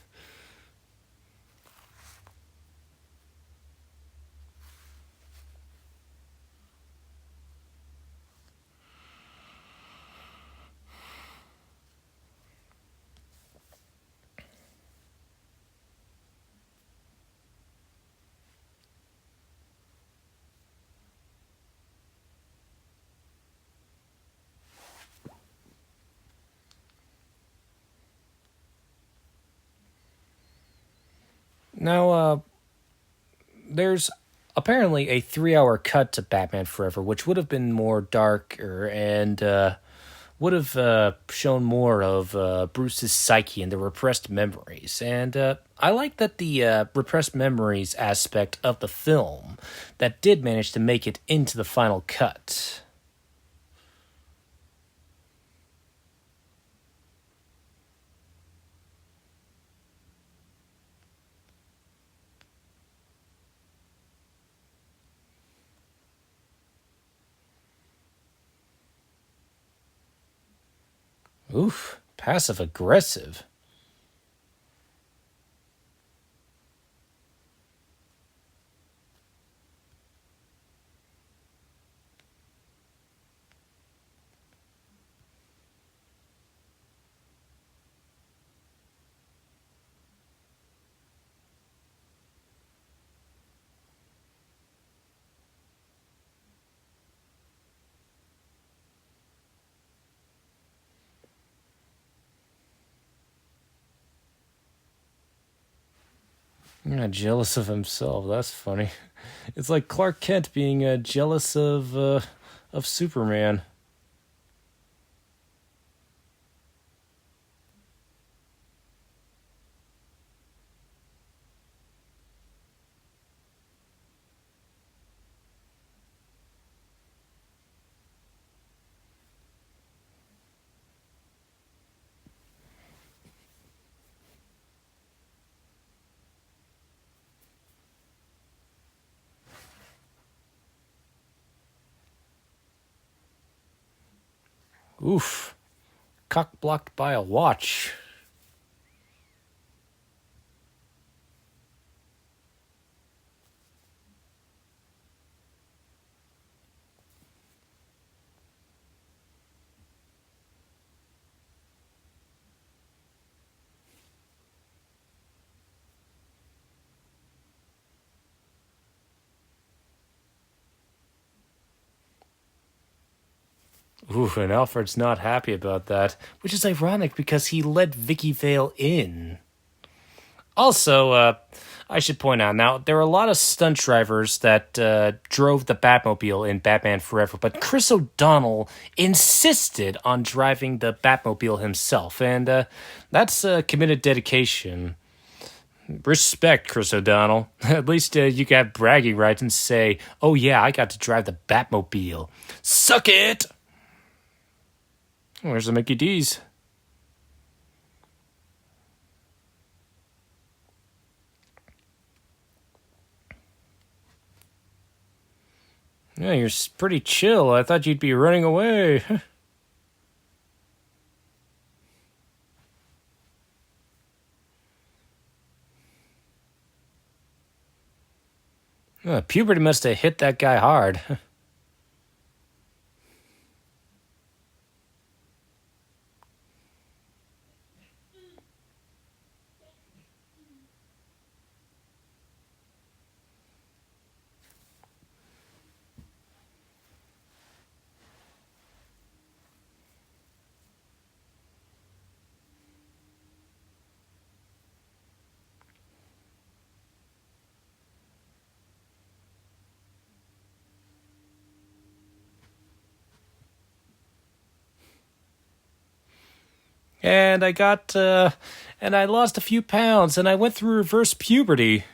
Now, there's apparently a 3 hour cut to Batman Forever, which would have been more darker and would have shown more of Bruce's psyche and the repressed memories. And I like that the repressed memories aspect of the film that did manage to make it into the final cut. Oof, passive aggressive. Yeah, jealous of himself. That's funny. It's like Clark Kent being jealous of Superman. Oof, cock blocked by a watch. Ooh, and Alfred's not happy about that, which is ironic because he let Vicky Vale in. Also, I should point out now there are a lot of stunt drivers that drove the Batmobile in Batman Forever, but Chris O'Donnell insisted on driving the Batmobile himself, and that's committed dedication. Respect, Chris O'Donnell. At least you got bragging rights and say, oh yeah, I got to drive the Batmobile. Suck it! Where's the Mickey D's? Yeah, you're pretty chill. I thought you'd be running away. Puberty must have hit that guy hard. And and I lost a few pounds, and I went through reverse puberty.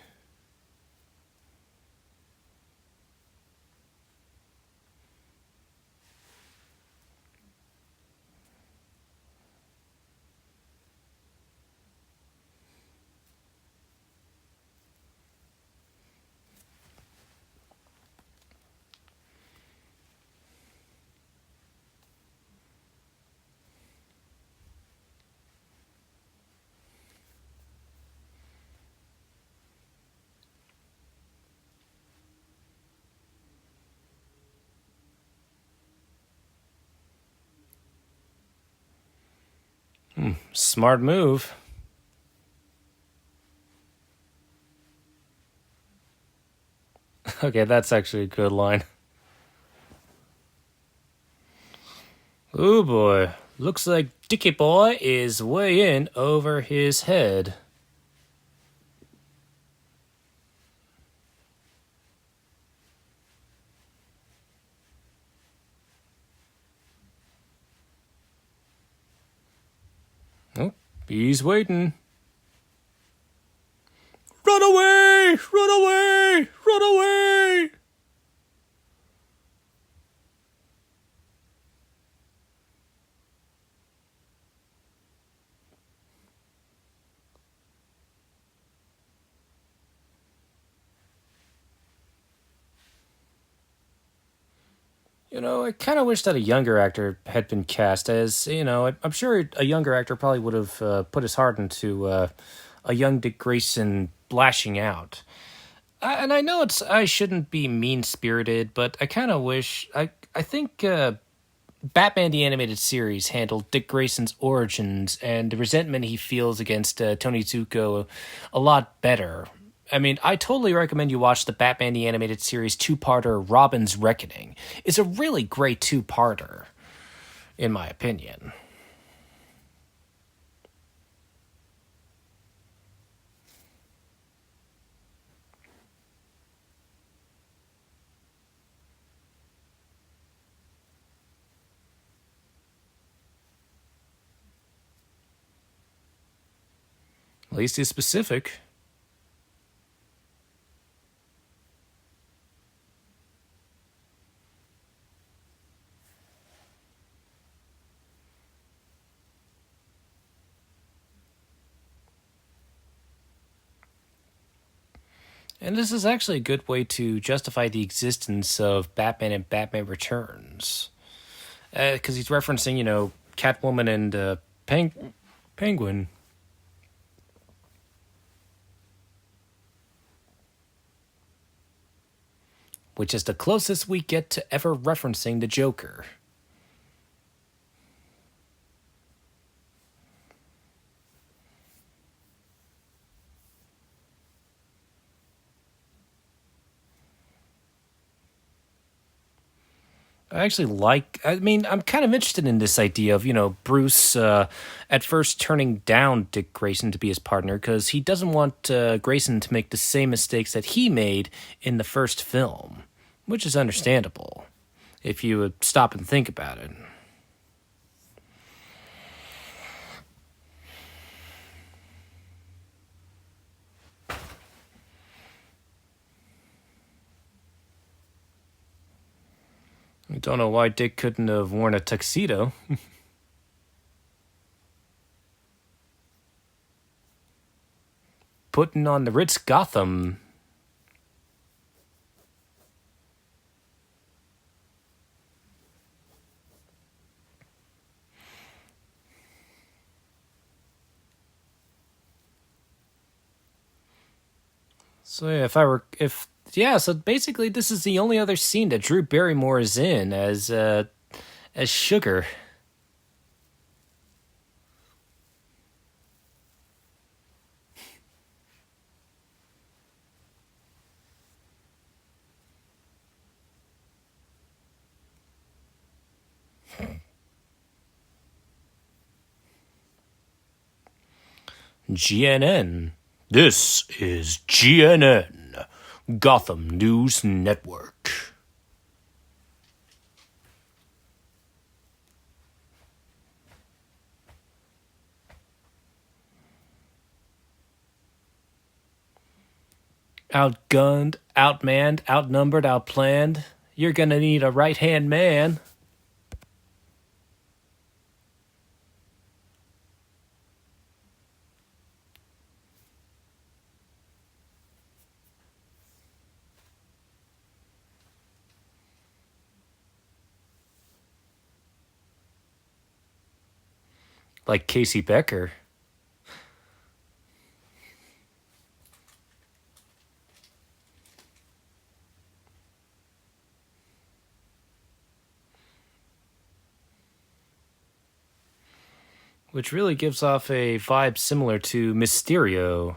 Smart move. Okay, that's actually a good line. Oh boy. Looks like Dicky Boy is way in over his head. Oh, he's waiting. Run away! Run away! Run away! I kind of wish that a younger actor had been cast, as, I'm sure a younger actor probably would have put his heart into a young Dick Grayson lashing out. And I know I shouldn't be mean spirited, but I kind of wish I think Batman the Animated Series handled Dick Grayson's origins and the resentment he feels against Tony Zuko a lot better. I mean, I totally recommend you watch the Batman the Animated Series two-parter Robin's Reckoning. It's a really great two-parter, in my opinion. At least he's specific. And this is actually a good way to justify the existence of Batman and Batman Returns. Because he's referencing, Catwoman and Penguin. Which is the closest we get to ever referencing the Joker. I'm kind of interested in this idea of, Bruce at first turning down Dick Grayson to be his partner because he doesn't want Grayson to make the same mistakes that he made in the first film, which is understandable if you would stop and think about it. I don't know why Dick couldn't have worn a tuxedo. Putting on the Ritz Gotham. So so basically this is the only other scene that Drew Barrymore is in as Sugar. GNN. This is GNN, Gotham News Network. Outgunned, outmanned, outnumbered, outplanned. You're gonna need a right-hand man. Like Casey Becker. Which really gives off a vibe similar to Mysterio.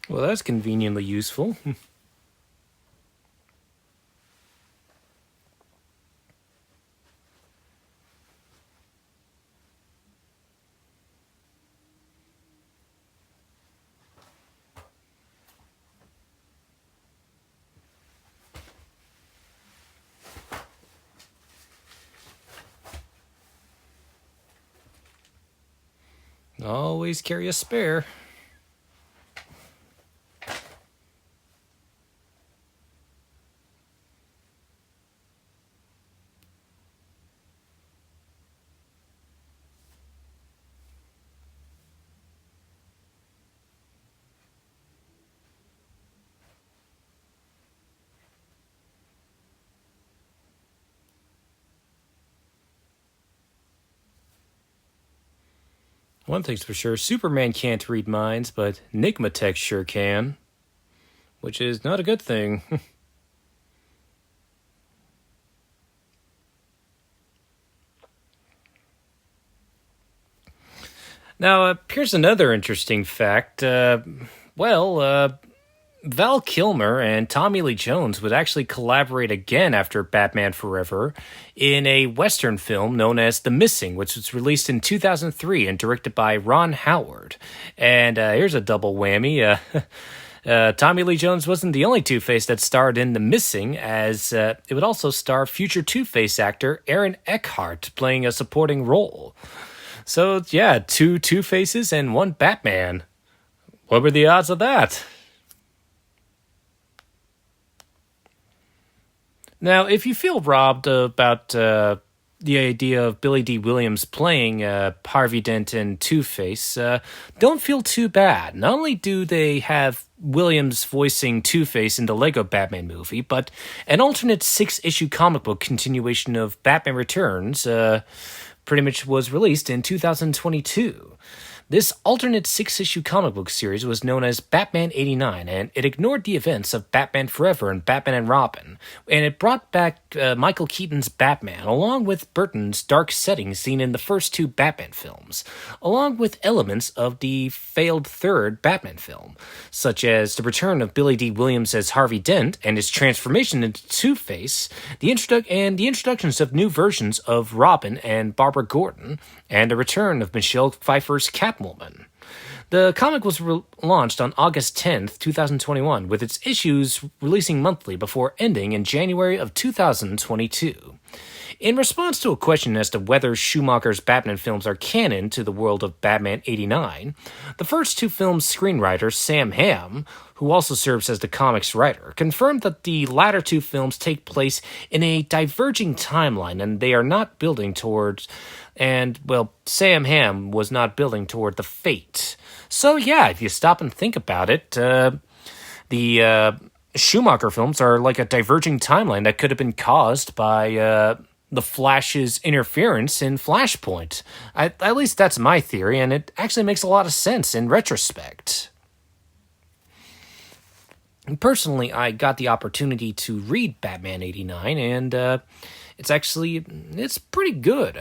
Well, that's conveniently useful. Always carry a spare. One thing's for sure, Superman can't read minds, but Enigmatech sure can. Which is not a good thing. Now, here's another interesting fact. Val Kilmer and Tommy Lee Jones would actually collaborate again after Batman Forever in a Western film known as The Missing, which was released in 2003 and directed by Ron Howard. And here's a double whammy. Tommy Lee Jones wasn't the only Two-Face that starred in The Missing, as it would also star future Two-Face actor Aaron Eckhart playing a supporting role. So, yeah, two Two-Faces and one Batman. What were the odds of that? Now, if you feel robbed about the idea of Billy D. Williams playing Harvey Dent and Two-Face, don't feel too bad. Not only do they have Williams voicing Two-Face in the Lego Batman movie, but an alternate 6-issue comic book continuation of Batman Returns pretty much was released in 2022. This alternate 6-issue comic book series was known as Batman 89, and it ignored the events of Batman Forever and Batman and Robin, and it brought back Michael Keaton's Batman, along with Burton's dark setting seen in the first two Batman films, along with elements of the failed third Batman film, such as the return of Billy D. Williams as Harvey Dent and his transformation into Two-Face, the introductions of new versions of Robin and Barbara Gordon, and the return of Michelle Pfeiffer's Catwoman. The comic was launched on August 10th, 2021, with its issues releasing monthly before ending in January of 2022. In response to a question as to whether Schumacher's Batman films are canon to the world of Batman 89, the first two films' screenwriter, Sam Hamm, who also serves as the comic's writer, confirmed that the latter two films take place in a diverging timeline and they are not building towards. And, well, Sam Hamm was not building toward the fate. So, yeah, if you stop and think about it, the Schumacher films are like a diverging timeline that could have been caused by the Flash's interference in Flashpoint. At least that's my theory, and it actually makes a lot of sense in retrospect. Personally, I got the opportunity to read Batman 89, and it's pretty good.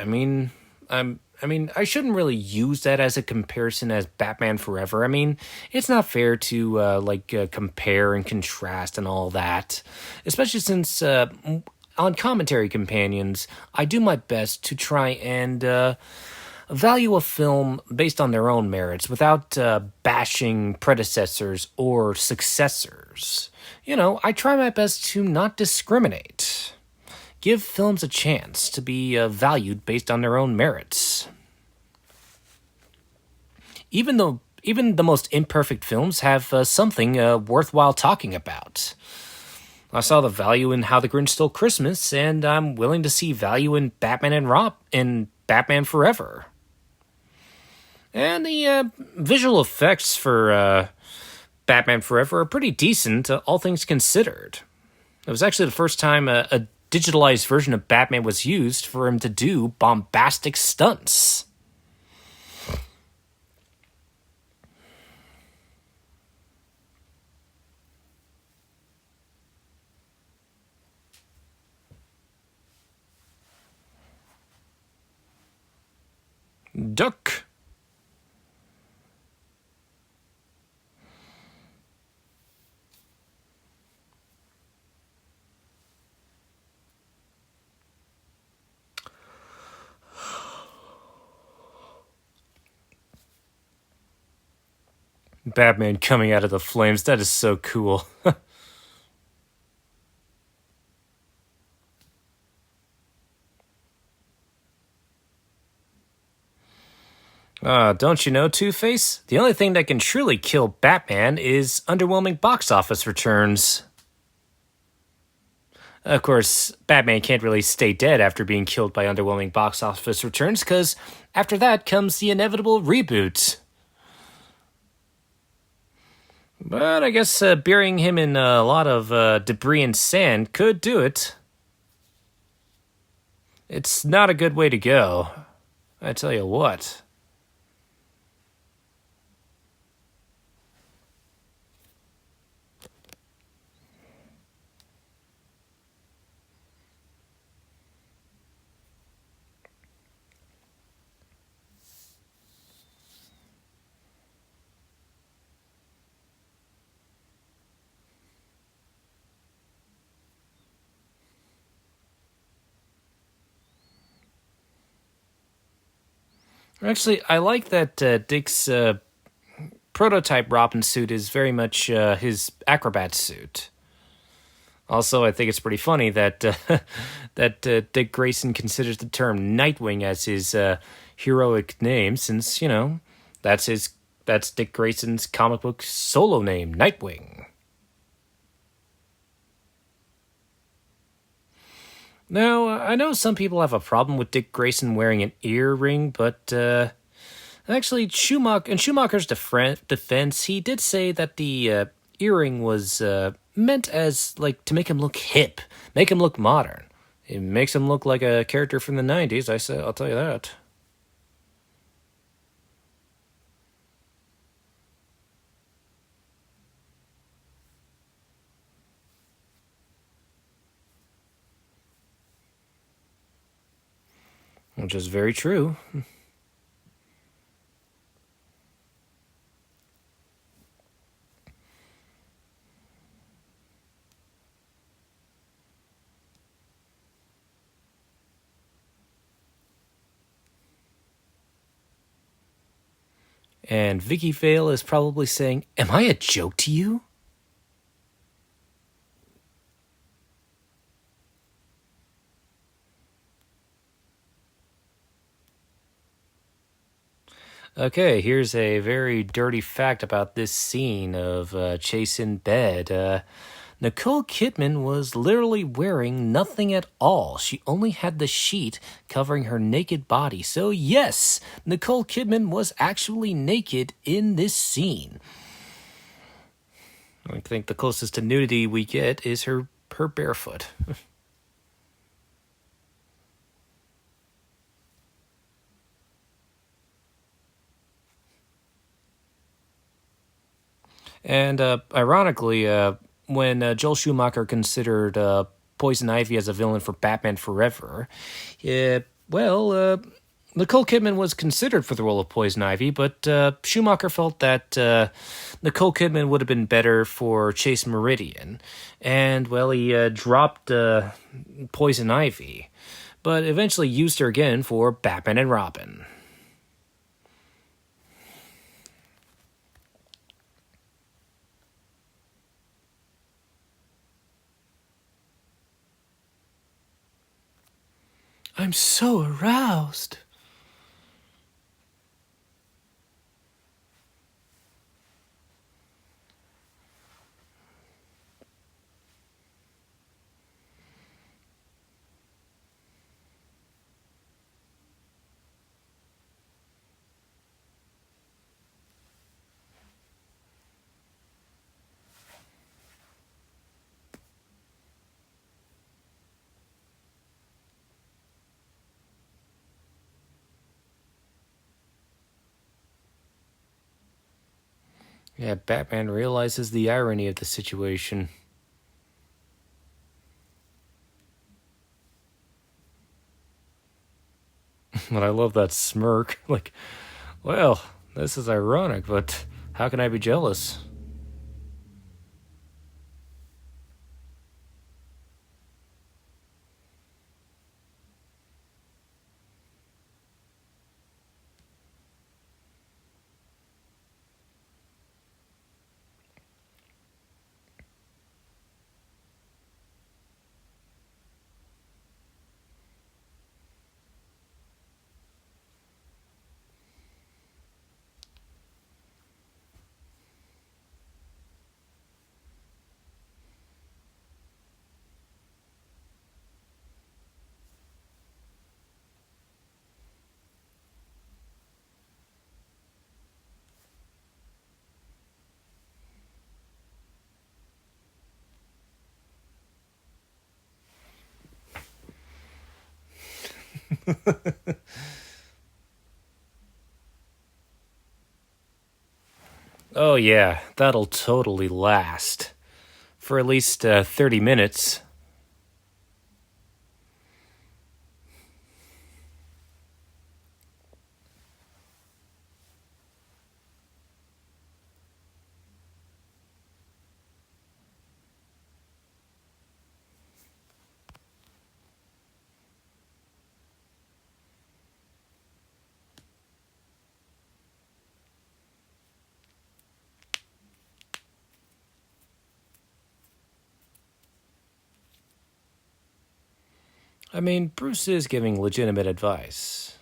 I shouldn't really use that as a comparison as Batman Forever. I mean, it's not fair to compare and contrast and all that, especially since on Commentary Companions, I do my best to try and value a film based on their own merits without bashing predecessors or successors. You know, I try my best to not discriminate. Give films a chance to be valued based on their own merits. Even the most imperfect films have something worthwhile talking about. I saw the value in How the Grinch Stole Christmas, and I'm willing to see value in Batman and Batman Forever. And the visual effects for Batman Forever are pretty decent, all things considered. It was actually the first time a digitalized version of Batman was used for him to do bombastic stunts. Duck. Batman coming out of the flames, that is so cool. Don't you know, Two-Face? The only thing that can truly kill Batman is underwhelming box office returns. Of course, Batman can't really stay dead after being killed by underwhelming box office returns, because after that comes the inevitable reboot. But I guess burying him in a lot of debris and sand could do it. It's not a good way to go, I tell you what. Actually, I like that Dick's prototype Robin suit is very much his acrobat suit. Also, I think it's pretty funny that Dick Grayson considers the term Nightwing as his heroic name, since that's Dick Grayson's comic book solo name, Nightwing. Now, I know some people have a problem with Dick Grayson wearing an earring, but actually, Schumacher's defense, he did say that the earring was meant as like to make him look hip, make him look modern. It makes him look like a character from the '90s. I'll tell you that. Which is very true. And Vicky Vale is probably saying, "Am I a joke to you?" Okay, here's a very dirty fact about this scene of Chase in bed. Nicole Kidman was literally wearing nothing at all. She only had the sheet covering her naked body. So, yes, Nicole Kidman was actually naked in this scene. I think the closest to nudity we get is her barefoot. And ironically, when Joel Schumacher considered Poison Ivy as a villain for Batman Forever, Nicole Kidman was considered for the role of Poison Ivy, but Schumacher felt that Nicole Kidman would have been better for Chase Meridian. And, well, he dropped Poison Ivy, but eventually used her again for Batman and Robin. I'm so aroused. Yeah, Batman realizes the irony of the situation. But I love that smirk. Like, well, this is ironic, but how can I be jealous? Oh, yeah, that'll totally last. For at least 30 minutes. I mean, Bruce is giving legitimate advice.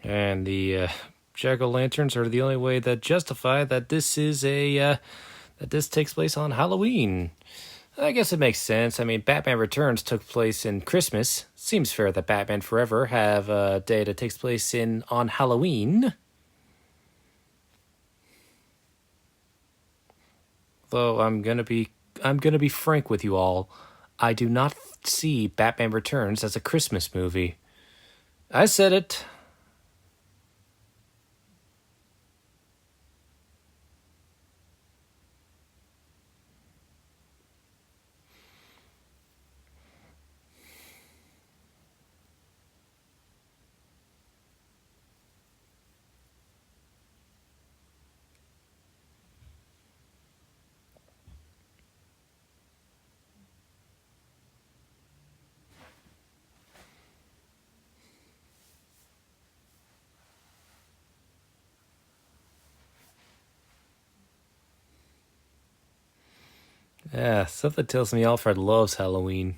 And the jack-o'-lanterns are the only way that justify that this takes place on Halloween. I guess it makes sense. I mean, Batman Returns took place in Christmas. Seems fair that Batman Forever have a day that takes place on Halloween. Though I'm gonna be frank with you all. I do not see Batman Returns as a Christmas movie. I said it. Yeah, something tells me Alfred loves Halloween.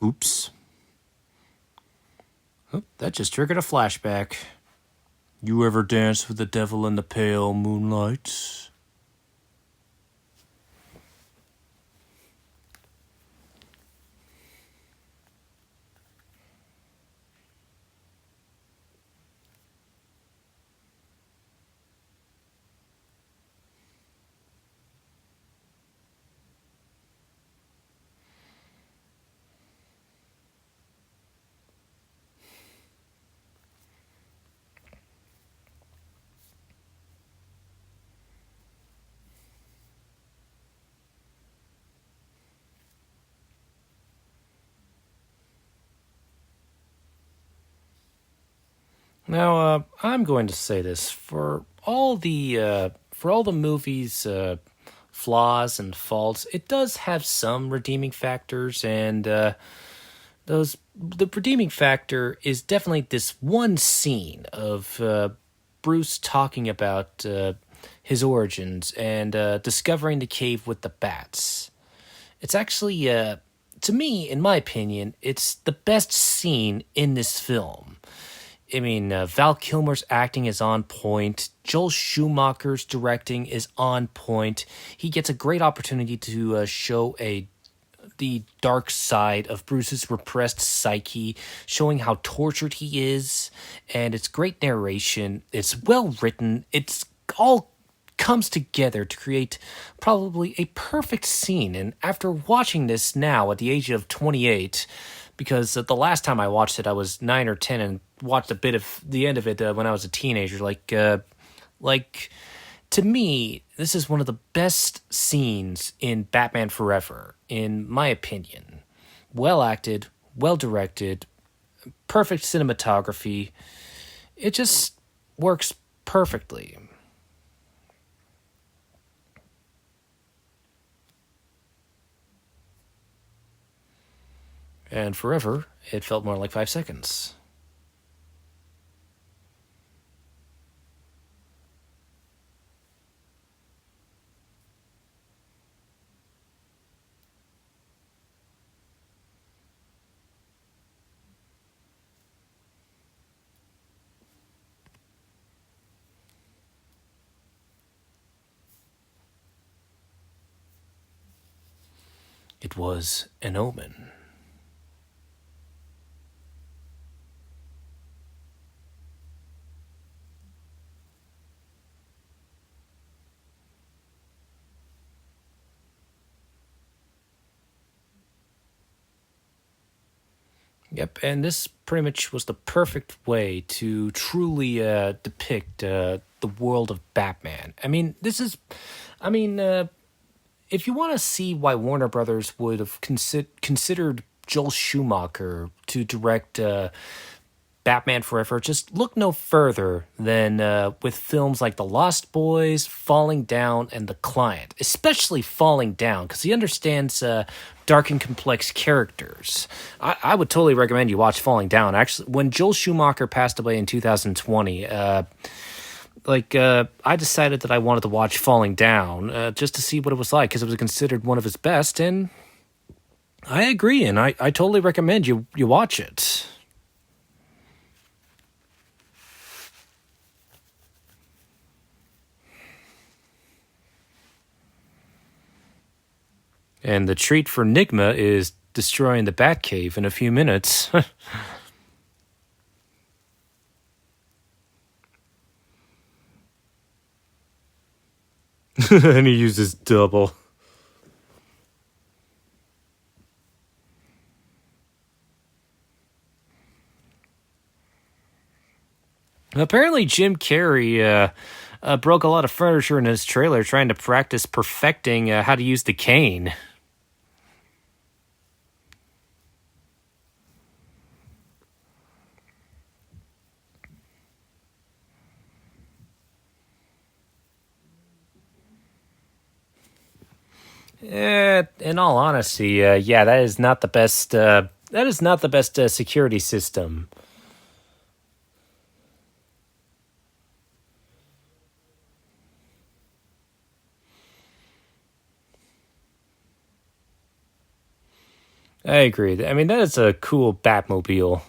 Oops. Oh, that just triggered a flashback. You ever dance with the devil in the pale moonlight? Now, I'm going to say this for all the movie's flaws and faults. It does have some redeeming factors, and those the redeeming factor is definitely this one scene of Bruce talking about his origins and discovering the cave with the bats. It's actually, to me, in my opinion, it's the best scene in this film. I mean, Val Kilmer's acting is on point. Joel Schumacher's directing is on point. He gets a great opportunity to show the dark side of Bruce's repressed psyche, showing how tortured he is, and it's great narration. It's well written. It's all comes together to create probably a perfect scene. And after watching this now at the age of 28, because the last time I watched it, I was 9 or 10 and watched a bit of the end of it when I was a teenager. Like to me, this is one of the best scenes in Batman Forever, in my opinion. Well acted, well directed, perfect cinematography. It just works perfectly. And Forever, it felt more like 5 seconds. It was an omen. Yep, and this pretty much was the perfect way to truly depict the world of Batman. I mean, I mean, if you want to see why Warner Brothers would have considered Joel Schumacher to direct Batman Forever, just look no further than with films like The Lost Boys, Falling Down, and The Client. Especially Falling Down, because he understands dark and complex characters. I would totally recommend you watch Falling Down. Actually, when Joel Schumacher passed away in 2020, I decided that I wanted to watch Falling Down just to see what it was like, because it was considered one of his best, and I agree, and I totally recommend you watch it. And the treat for Nigma is destroying the Batcave in a few minutes. And he uses double. Apparently, Jim Carrey broke a lot of furniture in his trailer trying to practice perfecting how to use the cane. In all honesty, yeah, that is not the best. That is not the best security system. I agree. I mean, that is a cool Batmobile.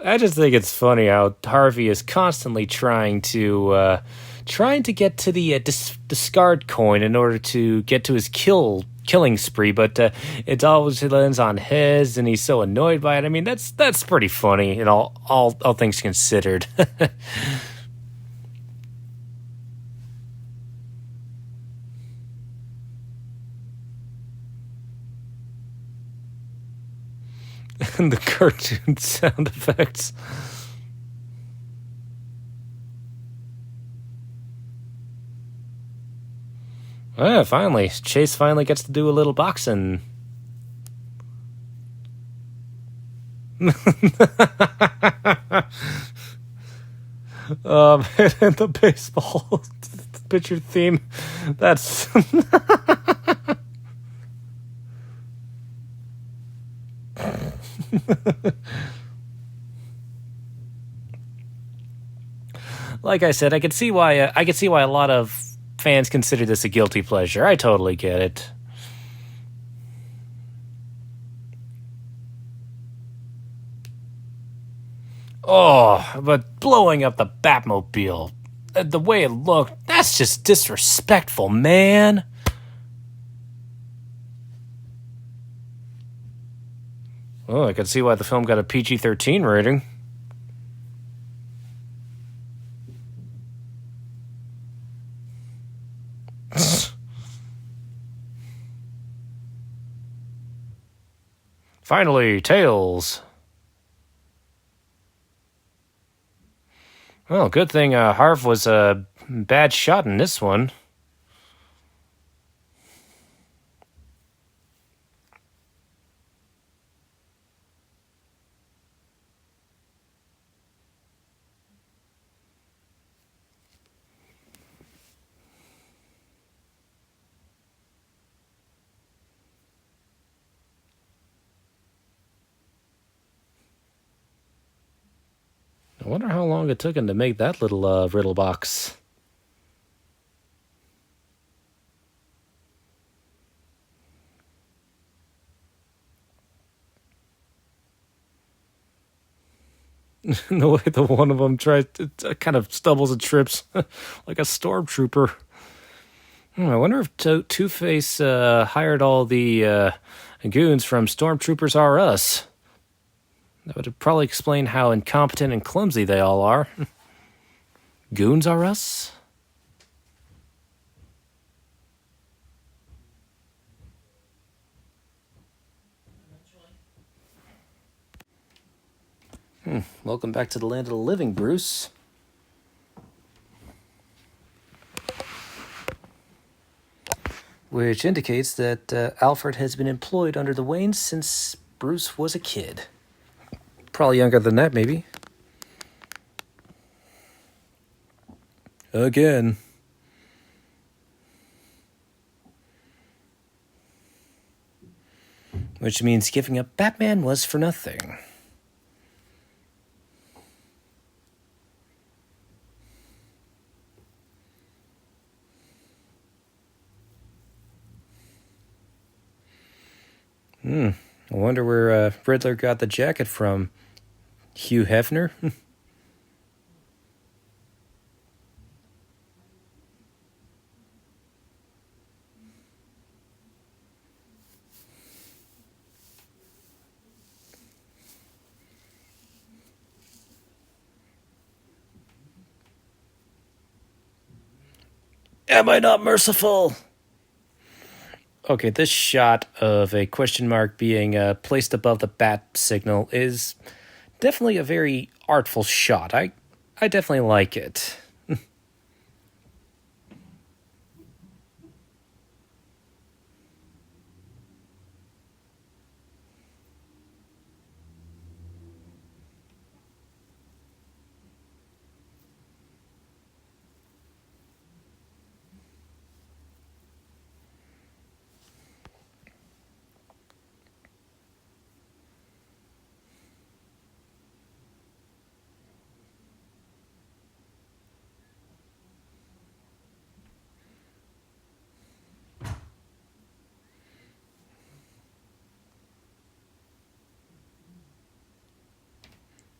I just think it's funny how Harvey is constantly trying to get to the discard coin in order to get to his killing spree, but it always lands on his, and he's so annoyed by it. I mean, that's pretty funny, and all things considered. And the cartoon sound effects. Ah, finally, Chase finally gets to do a little boxing. And the baseball pitcher theme. That's like I said. I could see why a lot of fans consider this a guilty pleasure. I totally get it. Oh, but blowing up the Batmobile, the way it looked, that's just disrespectful, man. Oh, I can see why the film got a PG-13 rating. Finally, Tails. Well, good thing Harv was a bad shot in this one. I wonder how long it took him to make that little riddle box. The way the one of them tries to kind of stumbles and trips like a stormtrooper. I wonder if Two-Face hired all the goons from Stormtroopers R Us. That would probably explain how incompetent and clumsy they all are. Goons R Us? Welcome back to the land of the living, Bruce. Which indicates that Alfred has been employed under the Waynes since Bruce was a kid. Probably younger than that, maybe. Again. Which means giving up Batman was for nothing. I wonder where Riddler got the jacket from. Hugh Hefner? Am I not merciful? Okay, this shot of a question mark being placed above the bat signal is definitely a very artful shot. I definitely like it.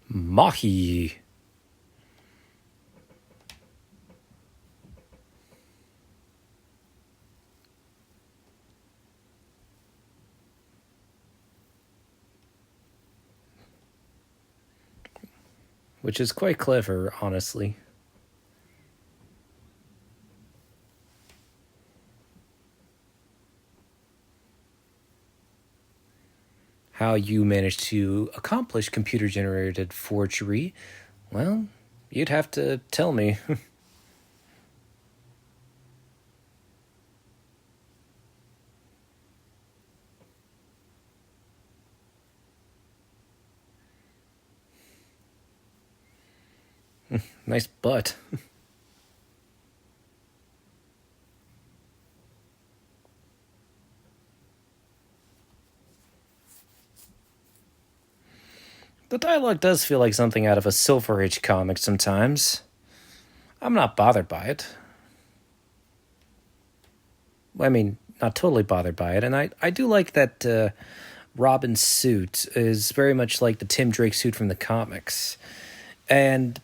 Mahi. Which is quite clever, honestly. How you managed to accomplish computer-generated forgery, well, you'd have to tell me. Nice butt. The dialogue does feel like something out of a Silver Age comic sometimes. I'm not bothered by it. I mean, not totally bothered by it, and I do like that Robin's suit is very much like the Tim Drake suit from the comics. And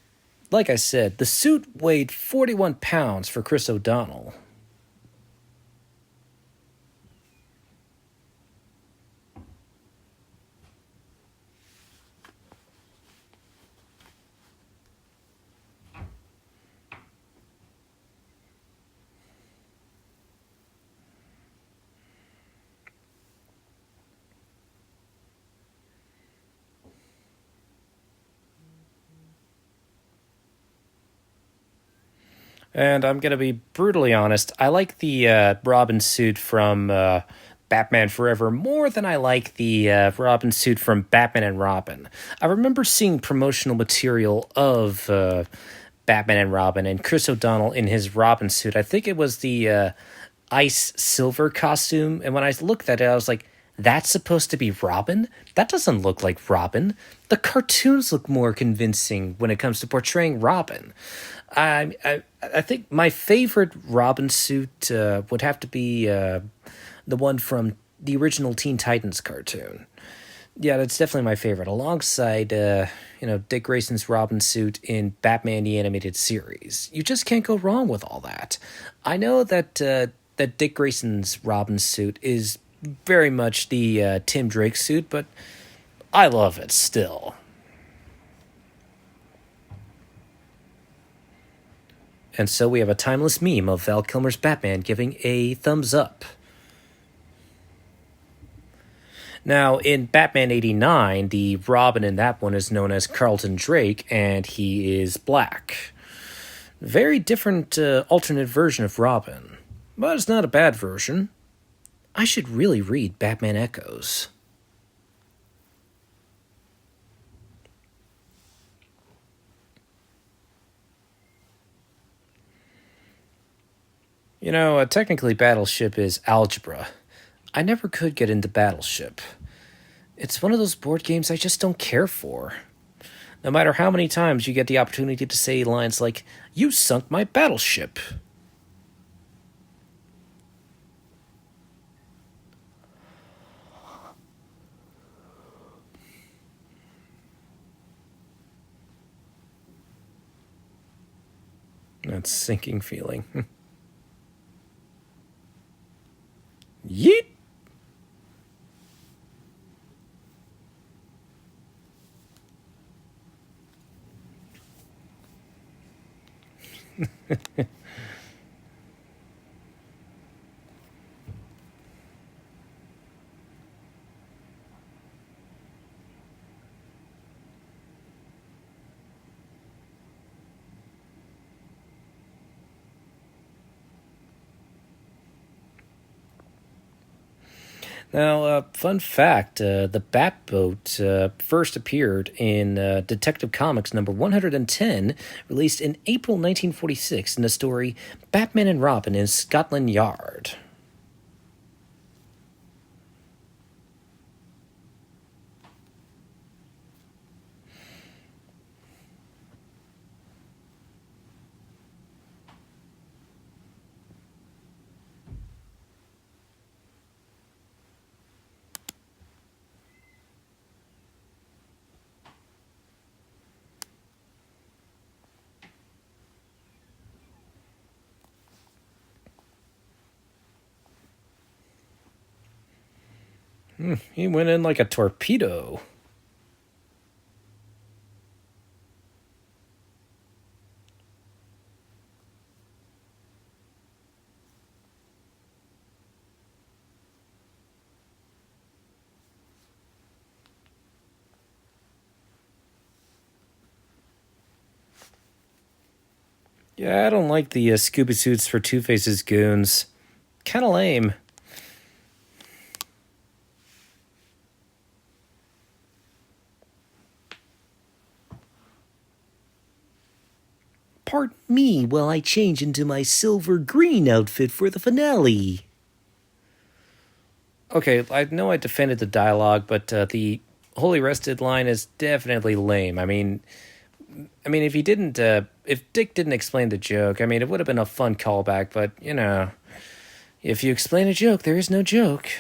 like I said, the suit weighed 41 pounds for Chris O'Donnell. And I'm going to be brutally honest, I like the Robin suit from Batman Forever more than I like the Robin suit from Batman and Robin. I remember seeing promotional material of Batman and Robin and Chris O'Donnell in his Robin suit. I think it was the ice silver costume. And when I looked at it, I was like, that's supposed to be Robin? That doesn't look like Robin. The cartoons look more convincing when it comes to portraying Robin. I think my favorite Robin suit would have to be the one from the original Teen Titans cartoon. Yeah, that's definitely my favorite, alongside Dick Grayson's Robin suit in Batman the Animated Series. You just can't go wrong with all that. I know that that Dick Grayson's Robin suit is very much the Tim Drake suit, but I love it still. And so we have a timeless meme of Val Kilmer's Batman giving a thumbs up. Now, in Batman 89, the Robin in that one is known as Carlton Drake, and he is black. Very different alternate version of Robin, but it's not a bad version. I should really read Batman Echoes. Technically Battleship is algebra. I never could get into Battleship. It's one of those board games I just don't care for. No matter how many times you get the opportunity to say lines like, "You sunk my battleship." That sinking feeling. Yeet! Now, fun fact, the Batboat first appeared in Detective Comics number 110, released in April 1946 in the story Batman and Robin in Scotland Yard. He went in like a torpedo. Yeah, I don't like the scuba suits for Two-Face's goons. Kinda lame. Pardon me while I change into my silver green outfit for the finale. Okay, I know I defended the dialogue, but the Holy Rested line is definitely lame. If if Dick didn't explain the joke, it would have been a fun callback. But if you explain a joke, there is no joke.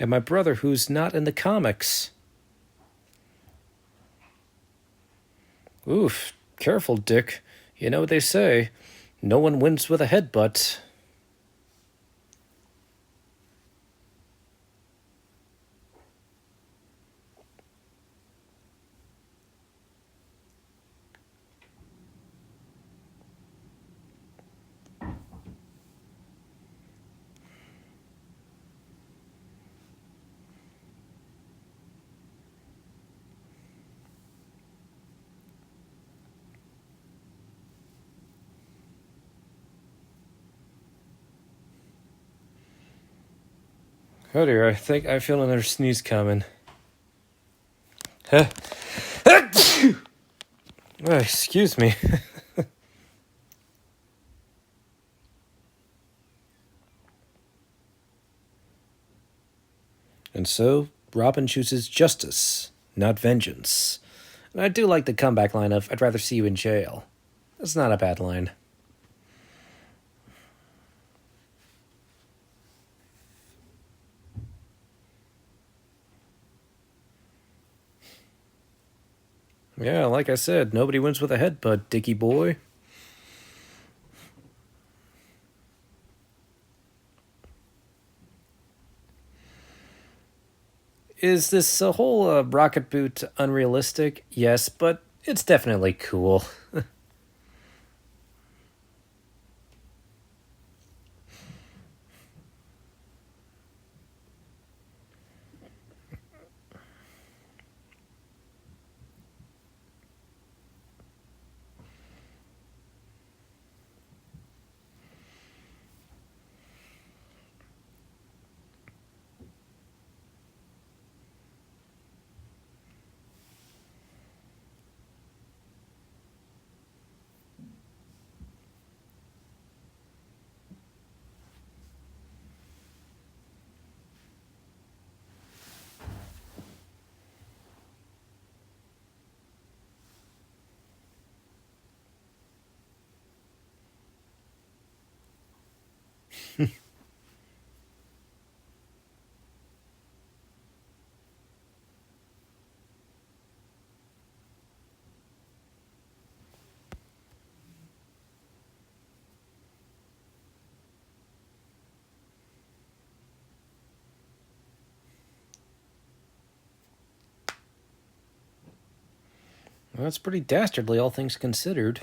And my brother, who's not in the comics. Oof, careful, Dick. You know what they say. No one wins with a headbutt. Oh dear, I think I feel another sneeze coming. Excuse me. And so, Robin chooses justice, not vengeance. And I do like the comeback line of, I'd rather see you in jail. That's not a bad line. Yeah, like I said, nobody wins with a headbutt, Dickie boy. Is this whole rocket boot unrealistic? Yes, but it's definitely cool. Well, that's pretty dastardly, all things considered.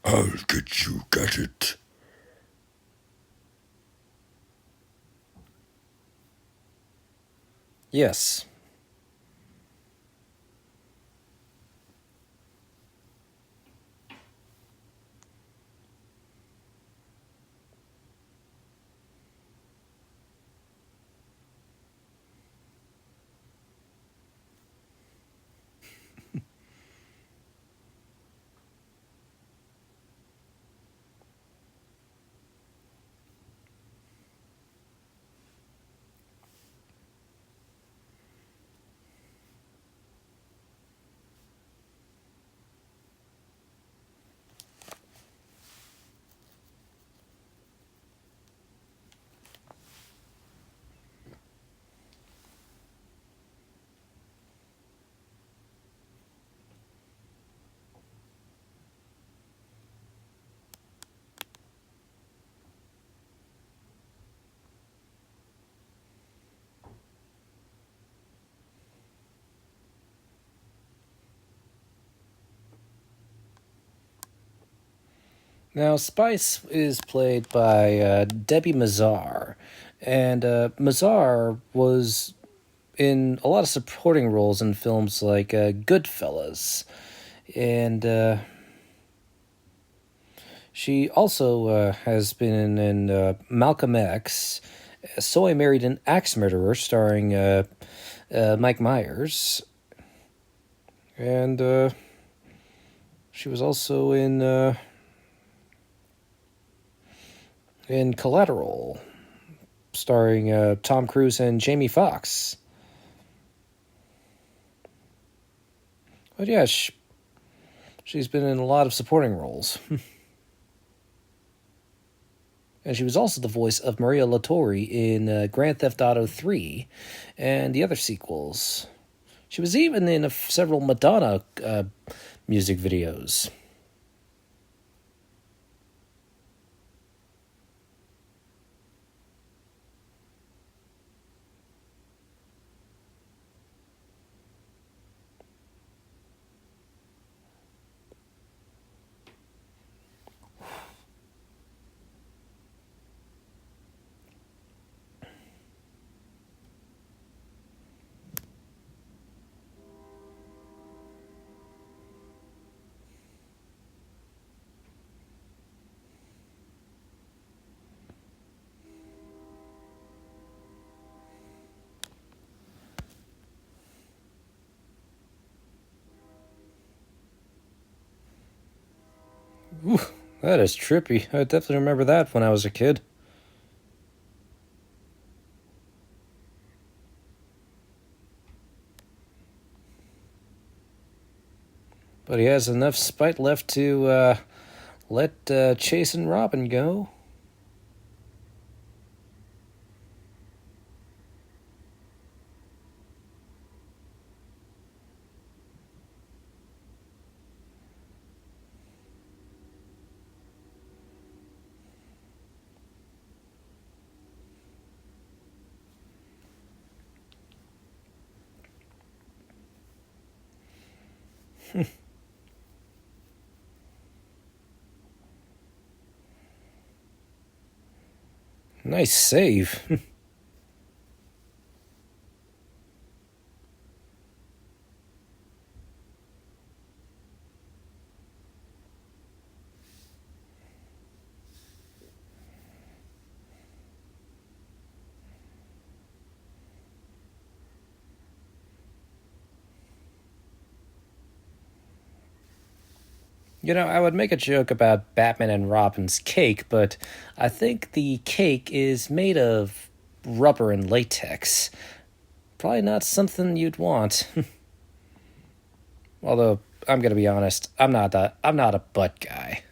I'll get you, got it. Yes. Now, Spice is played by Debbie Mazar. And Mazar was in a lot of supporting roles in films like Goodfellas. And she also has been in Malcolm X, So I Married an Axe Murderer, starring Mike Myers. And she was also in Collateral, starring Tom Cruise and Jamie Foxx. But yeah, she's been in a lot of supporting roles. And she was also the voice of Maria Latorre in Grand Theft Auto 3 and the other sequels. She was even in several Madonna music videos. Ooh, that is trippy. I definitely remember that when I was a kid. But he has enough spite left to let Chase and Robin go. Nice save. I would make a joke about Batman and Robin's cake, but I think the cake is made of rubber and latex. Probably not something you'd want. Although I'm gonna be honest, I'm not a butt guy.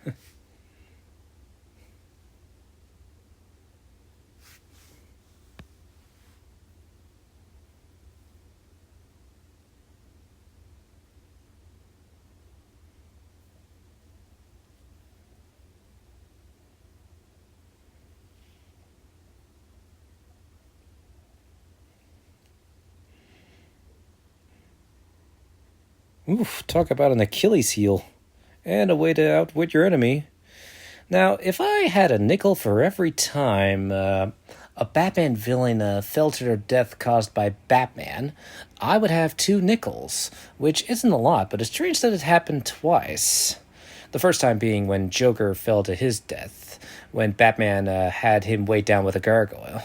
Oof, talk about an Achilles heel. And a way to outwit your enemy. Now, if I had a nickel for every time a Batman villain fell to their death caused by Batman, I would have 2 nickels, which isn't a lot, but it's strange that it happened twice. The first time being when Joker fell to his death, when Batman had him weighed down with a gargoyle.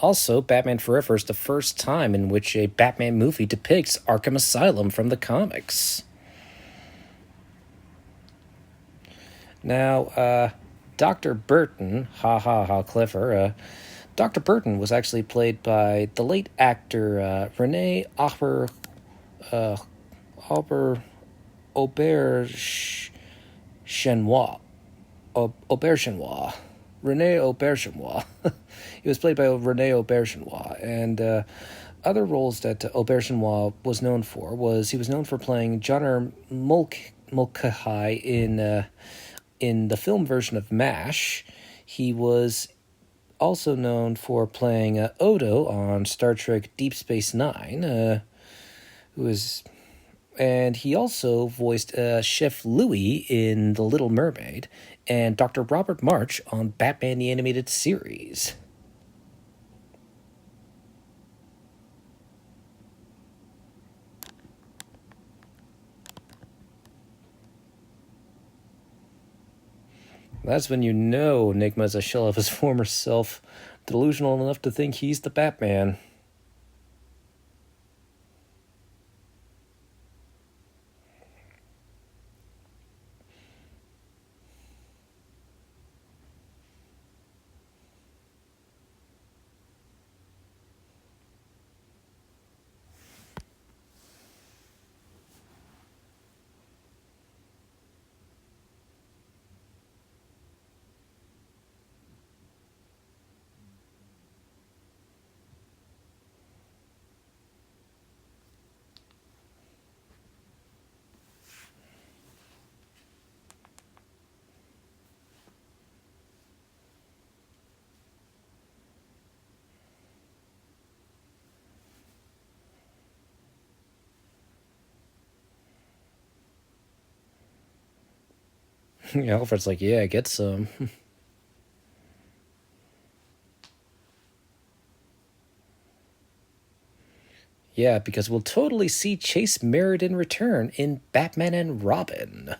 Also, Batman Forever is the first time in which a Batman movie depicts Arkham Asylum from the comics. Now, Dr. Burton, ha ha, how clever. Dr. Burton was actually played by the late actor Rene Auber, Aubergenois. Aubergenois. Rene Aubergenois. He was played by Rene Aubergenois, and other roles that Aubergenois was known for was he was known for playing John Mulcahy in the film version of MASH. He was also known for playing Odo on Star Trek Deep Space Nine, and he also voiced Chef Louis in The Little Mermaid and Dr. Robert March on Batman the Animated Series. That's when you know Enigma's a shell of his former self, delusional enough to think he's the Batman. Alfred's like, yeah, get some. Yeah, because we'll totally see Chase Meriden return in Batman and Robin.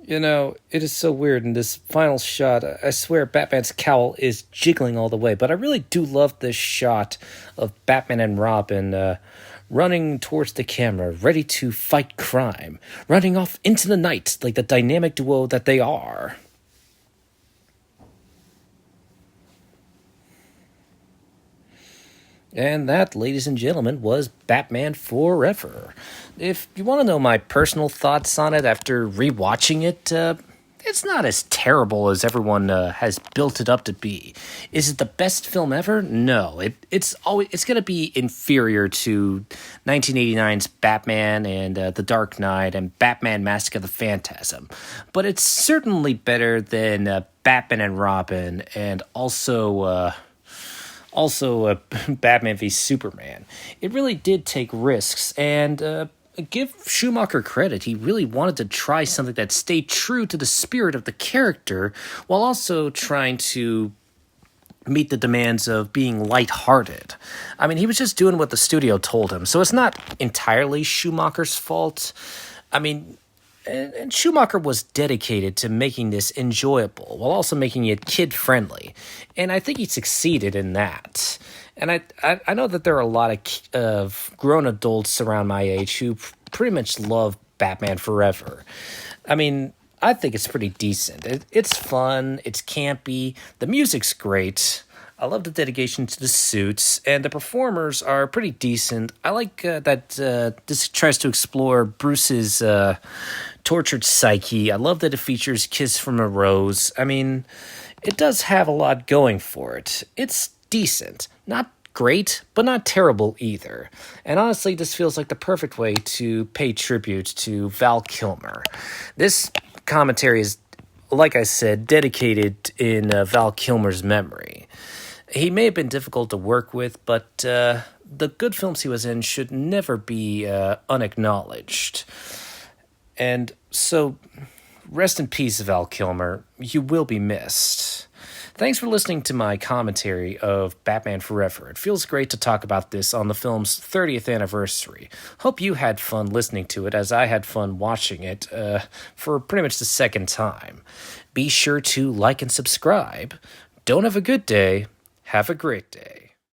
You know, it is so weird in this final shot. I swear Batman's cowl is jiggling all the way, but I really do love this shot of Batman and Robin running towards the camera, ready to fight crime, running off into the night like the dynamic duo that they are. And that, ladies and gentlemen, was Batman Forever. If you want to know my personal thoughts on it after rewatching it, it's not as terrible as everyone has built it up to be. Is it the best film ever? No. It's going to be inferior to 1989's Batman and The Dark Knight and Batman Mask of the Phantasm. But it's certainly better than Batman and Robin and also Batman v Superman. It really did take risks, and give Schumacher credit. He really wanted to try something that stayed true to the spirit of the character while also trying to meet the demands of being lighthearted. I mean, he was just doing what the studio told him, so it's not entirely Schumacher's fault. I mean, and Schumacher was dedicated to making this enjoyable while also making it kid-friendly. And I think he succeeded in that. And I know that there are a lot of grown adults around my age who pretty much love Batman Forever. I mean, I think it's pretty decent. It's fun, it's campy, the music's great. I love the dedication to the suits, and the performers are pretty decent. I like that this tries to explore Bruce's tortured psyche. I love that it features Kiss from a Rose. I mean, it does have a lot going for it. It's decent. Not great, but not terrible either. And honestly, this feels like the perfect way to pay tribute to Val Kilmer. This commentary is, like I said, dedicated in Val Kilmer's memory. He may have been difficult to work with, but the good films he was in should never be unacknowledged. And so, rest in peace, Val Kilmer. You will be missed. Thanks for listening to my commentary of Batman Forever. It feels great to talk about this on the film's 30th anniversary. Hope you had fun listening to it, as I had fun watching it for pretty much the second time. Be sure to like and subscribe. Don't have a good day. Have a great day.